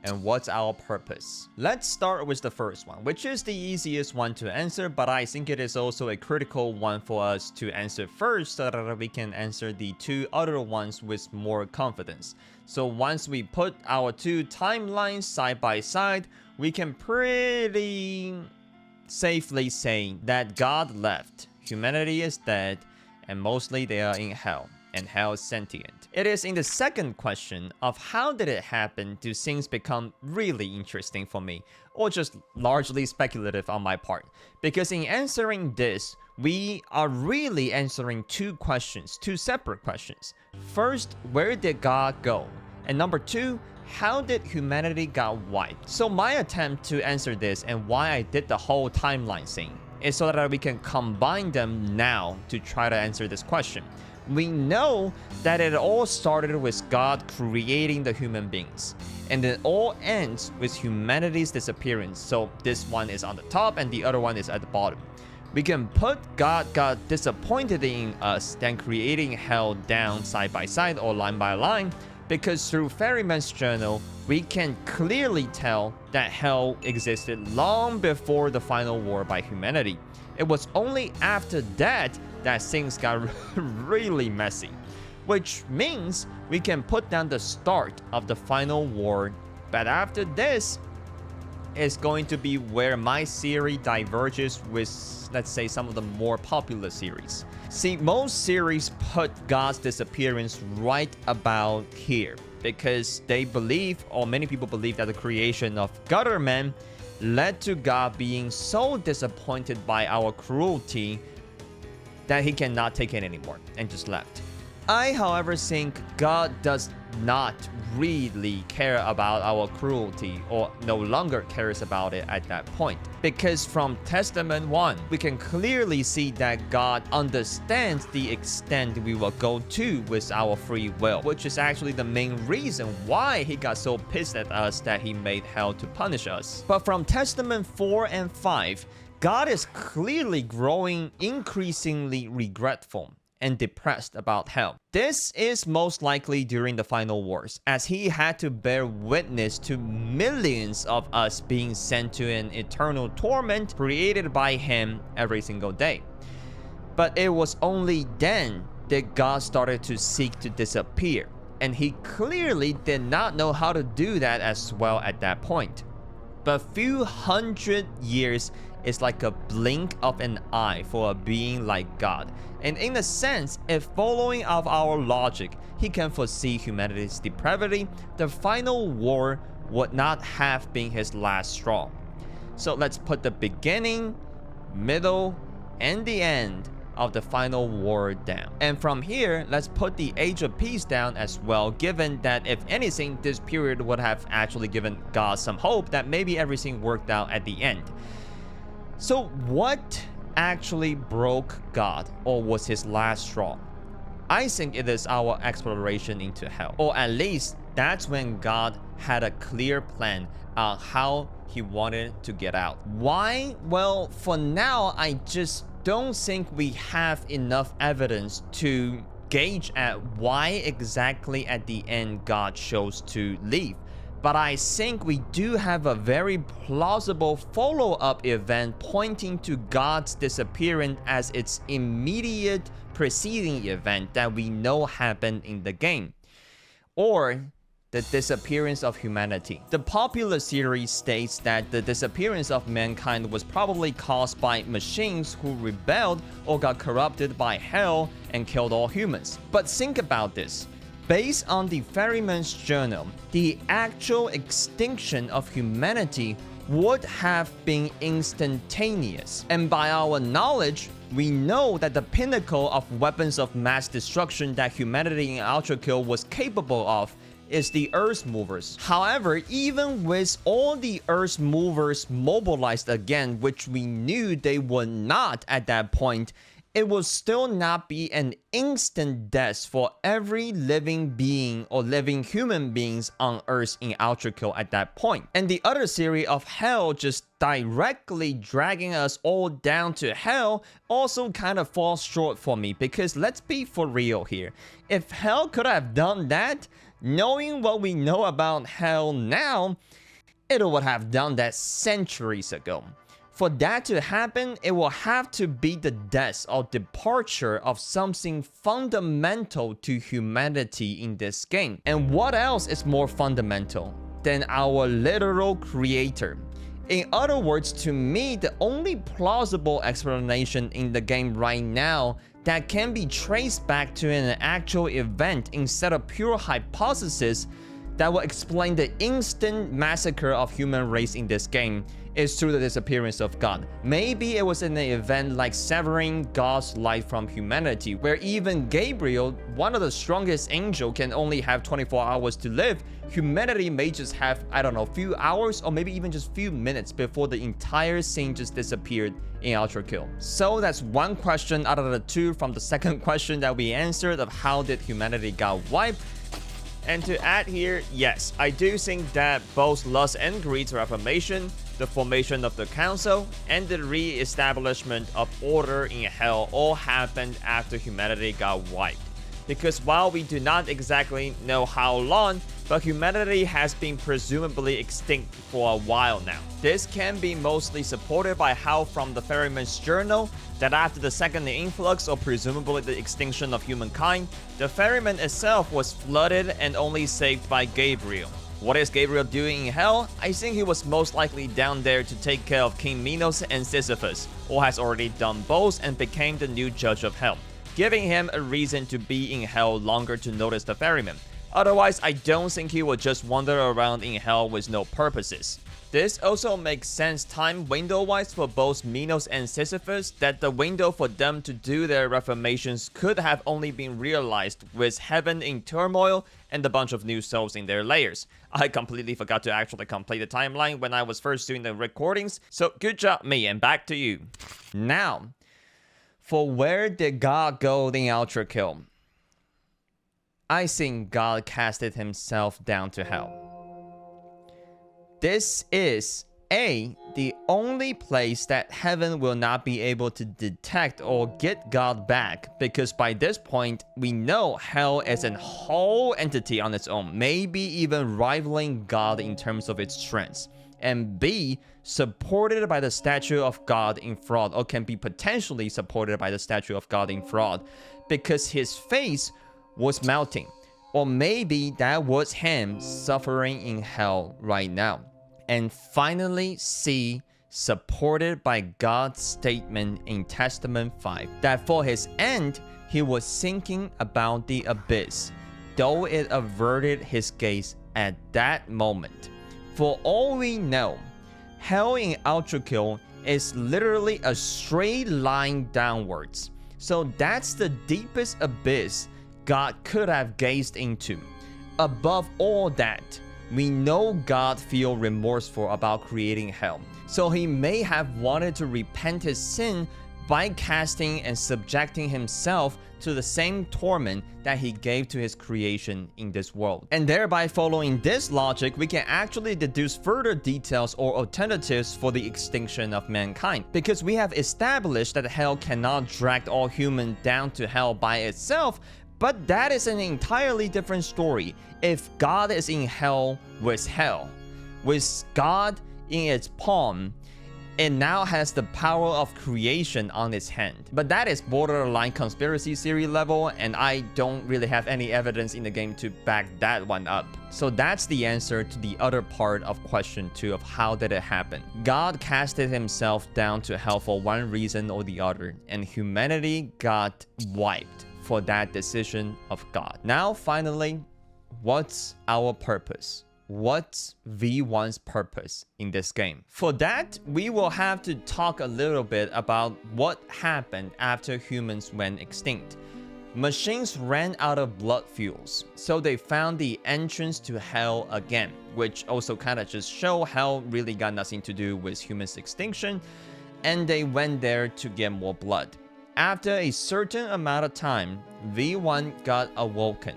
and what's our purpose? Let's start with the first one, which is the easiest one to answer, but I think it is also a critical one for us to answer first so that we can answer the two other ones with more confidence. So once we put our two timelines side by side, we can pretty safely say that God left, humanity is dead, and mostly they are in hell, and hell is sentient. It is in the second question of how did it happen do things become really interesting for me, or just largely speculative on my part. Because in answering this, we are really answering two questions, two separate questions. First, where did God go? And number two, how did humanity got wiped? So my attempt to answer this and why I did the whole timeline thing is so that we can combine them now to try to answer this question. We know that it all started with God creating the human beings, and it all ends with humanity's disappearance. So this one is on the top and the other one is at the bottom. We can put God got disappointed in us than creating hell down side by side or line by line, because through Ferryman's journal, we can clearly tell that hell existed long before the final war by humanity. It was only after that that things got really messy, which means we can put down the start of the final war. But after this is going to be where my theory diverges with, let's say, some of the more popular series. See, most series put God's disappearance right about here because they believe, or many people believe, that the creation of Gutterman led to God being so disappointed by our cruelty that he cannot take it anymore and just left. I, however, think God does not really care about our cruelty, or no longer cares about it at that point. Because from Testament 1, we can clearly see that God understands the extent we will go to with our free will, which is actually the main reason why he got so pissed at us that he made hell to punish us. But from Testament 4 and 5, God is clearly growing increasingly regretful and depressed about hell. This is most likely during the final wars, as he had to bear witness to millions of us being sent to an eternal torment created by him every single day. But it was only then that God started to seek to disappear, and he clearly did not know how to do that as well at that point. But few hundred years is like a blink of an eye for a being like God. And in a sense, if following of our logic, he can foresee humanity's depravity, the final war would not have been his last straw. So let's put the beginning, middle, and the end of the final war down. And from here, let's put the Age of Peace down as well, given that if anything, this period would have actually given God some hope that maybe everything worked out at the end. So what actually broke God, or was his last straw? I think it is our exploration into hell, or at least that's when God had a clear plan on how he wanted to get out. Why? Well, for now, I just don't think we have enough evidence to gauge at why exactly at the end God chose to leave. But I think we do have a very plausible follow-up event pointing to God's disappearance as its immediate preceding event that we know happened in the game, or the disappearance of humanity. The popular theory states that the disappearance of mankind was probably caused by machines who rebelled or got corrupted by hell and killed all humans. But think about this. Based on the Ferryman's journal, the actual extinction of humanity would have been instantaneous. And by our knowledge, we know that the pinnacle of weapons of mass destruction that humanity in Ultrakill was capable of is the Earthmovers. However, even with all the Earthmovers mobilized again, which we knew they would not at that point, it will still not be an instant death for every living being or living human beings on Earth in Ultrakill at that point. And the other theory of hell just directly dragging us all down to hell also kind of falls short for me, because let's be for real here. If hell could have done that, knowing what we know about hell now, it would have done that centuries ago. For that to happen, it will have to be the death or departure of something fundamental to humanity in this game. And what else is more fundamental than our literal creator? In other words, to me, the only plausible explanation in the game right now that can be traced back to an actual event instead of pure hypothesis that will explain the instant massacre of human race in this game is through the disappearance of God. Maybe it was in an event like severing God's life from humanity, where even Gabriel, one of the strongest angels, can only have 24 hours to live. Humanity may just have, I don't know, few hours or maybe even just few minutes before the entire scene just disappeared in Ultrakill. So that's one question out of the two from the second question that we answered of how did humanity got wiped. And to add here, yes, I do think that both lust and greed's reformation the formation of the council, and the re-establishment of order in hell all happened after humanity got wiped. Because while we do not exactly know how long, but humanity has been presumably extinct for a while now. This can be mostly supported by how from the ferryman's journal that after the second influx, or presumably the extinction of humankind, the ferryman itself was flooded and only saved by Gabriel. What is Gabriel doing in hell? I think he was most likely down there to take care of King Minos and Sisyphus, or has already done both and became the new judge of hell, giving him a reason to be in hell longer to notice the ferryman. Otherwise, I don't think he would just wander around in hell with no purposes. This also makes sense time window-wise for both Minos and Sisyphus, that the window for them to do their reformations could have only been realized with heaven in turmoil and a bunch of new souls in their layers. I completely forgot to actually complete the timeline when I was first doing the recordings, so good job me, and back to you. Now, for where did God go in Ultrakill? I think God casted himself down to hell. This is the only place that heaven will not be able to detect or get God back, because by this point, we know hell is a whole entity on its own, maybe even rivaling God in terms of its strengths. And B, supported by the statue of God in fraud, or can be potentially supported by the statue of God in fraud, because his face was melting. Or maybe that was him suffering in hell right now. And finally, C, supported by God's statement in Testament 5, that for his end, he was thinking about the abyss, though it averted his gaze at that moment. For all we know, hell in Ultrakill is literally a straight line downwards. So that's the deepest abyss God could have gazed into. Above all that, we know God feels remorseful about creating hell. So he may have wanted to repent his sin by casting and subjecting himself to the same torment that he gave to his creation in this world. And thereby following this logic, we can actually deduce further details or alternatives for the extinction of mankind. Because we have established that hell cannot drag all humans down to hell by itself, but that is an entirely different story. If God is in hell, with God in its palm, it now has the power of creation on its hand. But that is borderline conspiracy theory level, and I don't really have any evidence in the game to back that one up. So that's the answer to the other part of question 2 of how did it happen. God casted himself down to hell for one reason or the other, and humanity got wiped for that decision of God. Now, finally, what's our purpose? What's V1's purpose in this game? For that, we will have to talk a little bit about what happened after humans went extinct. Machines ran out of blood fuels, so they found the entrance to hell again, which also kind of just show hell really got nothing to do with humans' extinction, and they went there to get more blood. After a certain amount of time, V1 got awoken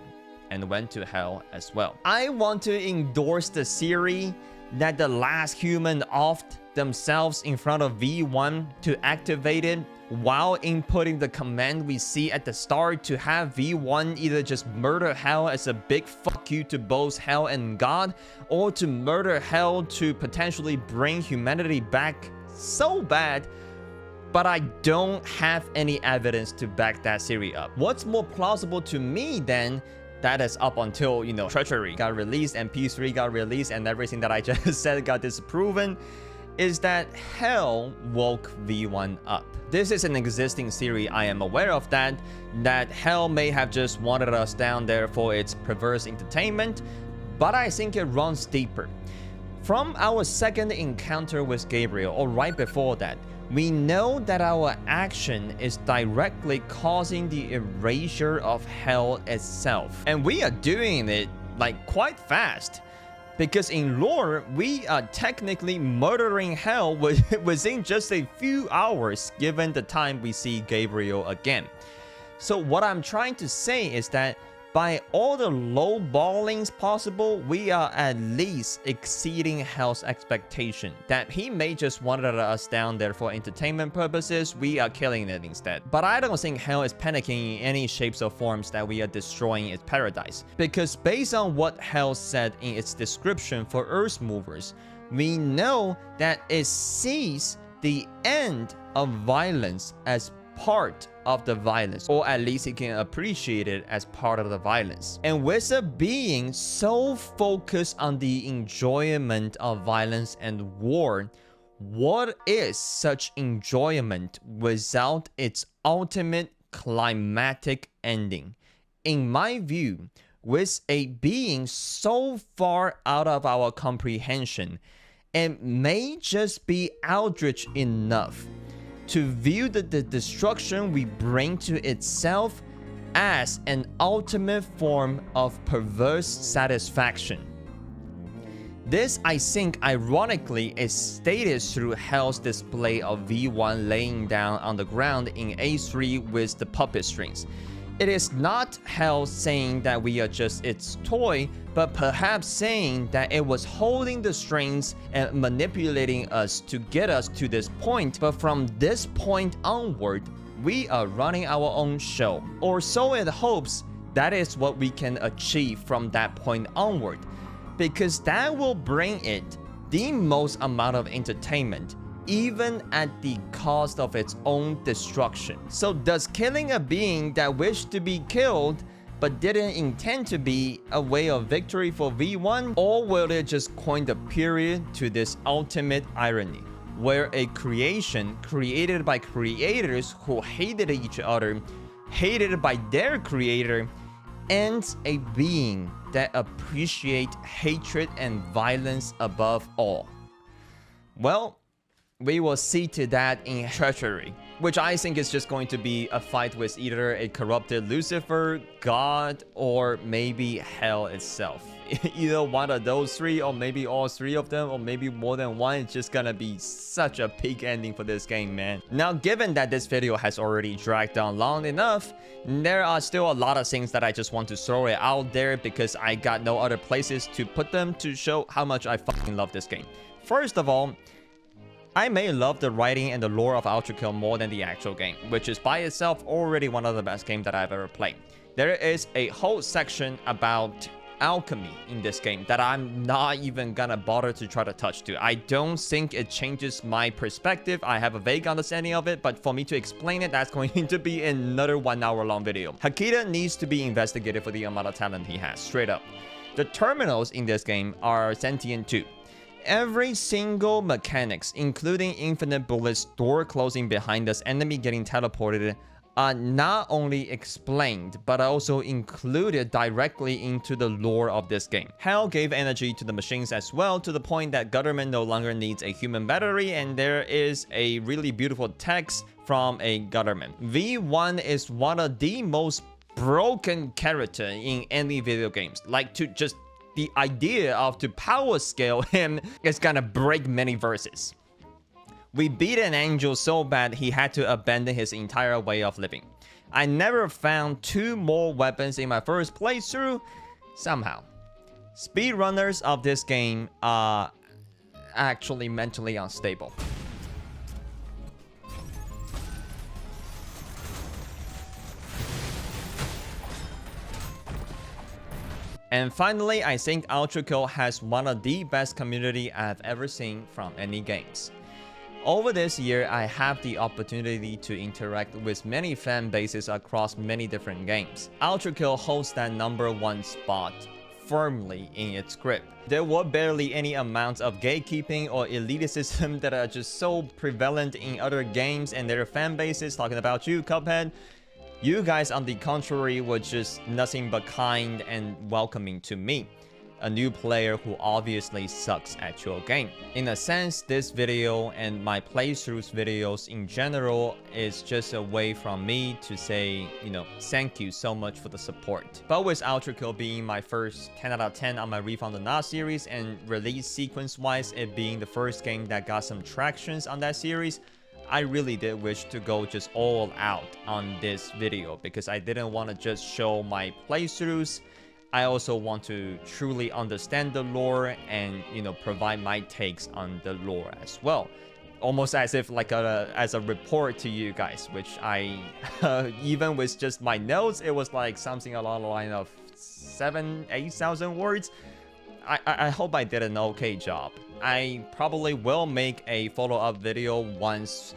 and went to hell as well. I want to endorse the theory that the last human offed themselves in front of V1 to activate it while inputting the command we see at the start to have V1 either just murder hell as a big fuck you to both hell and God, or to murder hell to potentially bring humanity back so bad. But I don't have any evidence to back that theory up. What's more plausible to me then, that is up until, Treachery got released and P3 got released and everything that I just said got disproven, is that hell woke V1 up. This is an existing theory, I am aware of that hell may have just wanted us down there for its perverse entertainment, but I think it runs deeper. From our second encounter with Gabriel, or right before that, we know that our action is directly causing the erasure of hell itself. And we are doing it quite fast. Because in lore, we are technically murdering hell within just a few hours given the time we see Gabriel again. So what I'm trying to say is that By all the low ballings possible, we are at least exceeding Hell's expectation. That he may just wanted us down there for entertainment purposes, we are killing it instead. But I don't think Hell is panicking in any shapes or forms that we are destroying its paradise. Because based on what Hell said in its description for Earthmovers, we know that it sees the end of violence as part of the violence, or at least it can appreciate it as part of the violence. And with a being so focused on the enjoyment of violence and war, what is such enjoyment without its ultimate climactic ending? In my view, with a being so far out of our comprehension, it may just be eldritch enough to view the destruction we bring to itself as an ultimate form of perverse satisfaction. This, I think, ironically, is stated through Hell's display of V1 laying down on the ground in A3 with the puppet strings. It is not Hell saying that we are just its toy, but perhaps saying that it was holding the strings and manipulating us to get us to this point, but from this point onward, we are running our own show. Or so it hopes that is what we can achieve from that point onward, because that will bring it the most amount of entertainment, even at the cost of its own destruction. So does killing a being that wished to be killed but didn't intend to be a way of victory for V1? Or will it just coin the period to this ultimate irony, where a creation created by creators who hated each other, hated by their creator, ends a being that appreciates hatred and violence above all? Well, we will see to that in Treachery, which I think is just going to be a fight with either a corrupted Lucifer, God, or maybe Hell itself. Either one of those three, or maybe all three of them, or maybe more than one. It's just gonna be such a peak ending for this game, man. Now, given that this video has already dragged on long enough, there are still a lot of things that I just want to throw it out there because I got no other places to put them to show how much I fucking love this game. First of all, I may love the writing and the lore of Ultrakill more than the actual game, which is by itself already one of the best games that I've ever played. There is a whole section about alchemy in this game that I'm not even gonna bother to try to touch to. I don't think it changes my perspective. I have a vague understanding of it, but for me to explain it, that's going to be another 1 hour long video. Hakita needs to be investigated for the amount of talent he has, straight up. The terminals in this game are sentient too. Every single mechanics, including infinite bullets, door closing behind us, enemy getting teleported, are not only explained, but also included directly into the lore of this game. Hell gave energy to the machines as well, to the point that Gutterman no longer needs a human battery, and there is a really beautiful text from a Gutterman. V1 is one of the most broken character in any video games. Like, to just the idea of to power scale him is gonna break many verses. We beat an angel so bad he had to abandon his entire way of living. I never found 2 more weapons in my first playthrough, somehow. Speedrunners of this game are actually mentally unstable. And finally, I think Ultrakill has one of the best community I've ever seen from any games. Over this year, I have the opportunity to interact with many fan bases across many different games. Ultrakill holds that #1 spot firmly in its grip. There were barely any amounts of gatekeeping or elitism that are just so prevalent in other games and their fan bases. Talking about you, Cuphead. You guys, on the contrary, were just nothing but kind and welcoming to me, a new player who obviously sucks at your game. In a sense, this video and my playthroughs videos in general is just a way from me to say, thank you so much for the support. But with Ultrakill being my first 10 out of 10 on my Refund the Knot series, and release sequence wise it being the first game that got some tractions on that series, I really did wish to go just all out on this video because I didn't want to just show my playthroughs. I also want to truly understand the lore and, you know, provide my takes on the lore as well. Almost as if like as a report to you guys, which I, even with just my notes, it was like something along the line of 7,000-8,000 words. I hope I did an okay job. I probably will make a follow-up video once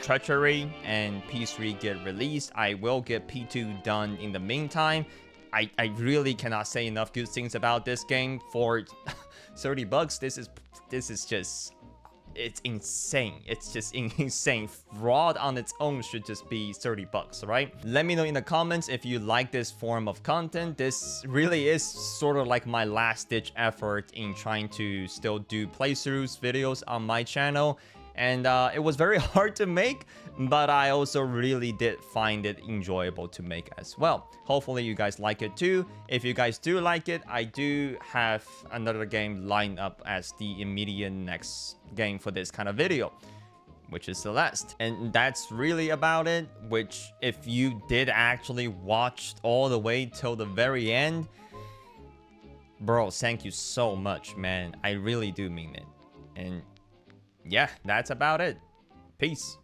Treachery and P3 get released. I will get P2 done in the meantime. I really cannot say enough good things about this game. For 30 bucks, this is just, it's insane. It's just insane. Fraud on its own should just be 30 bucks, right? Let me know in the comments if you like this form of content. This really is sort of like my last ditch effort in trying to still do playthroughs videos on my channel. And it was very hard to make, but I also really did find it enjoyable to make as well. Hopefully you guys like it too. If you guys do like it, I do have another game lined up as the immediate next game for this kind of video, which is Celeste. And that's really about it, which if you did actually watch all the way till the very end, bro, thank you so much, man. I really do mean it. And yeah, that's about it. Peace.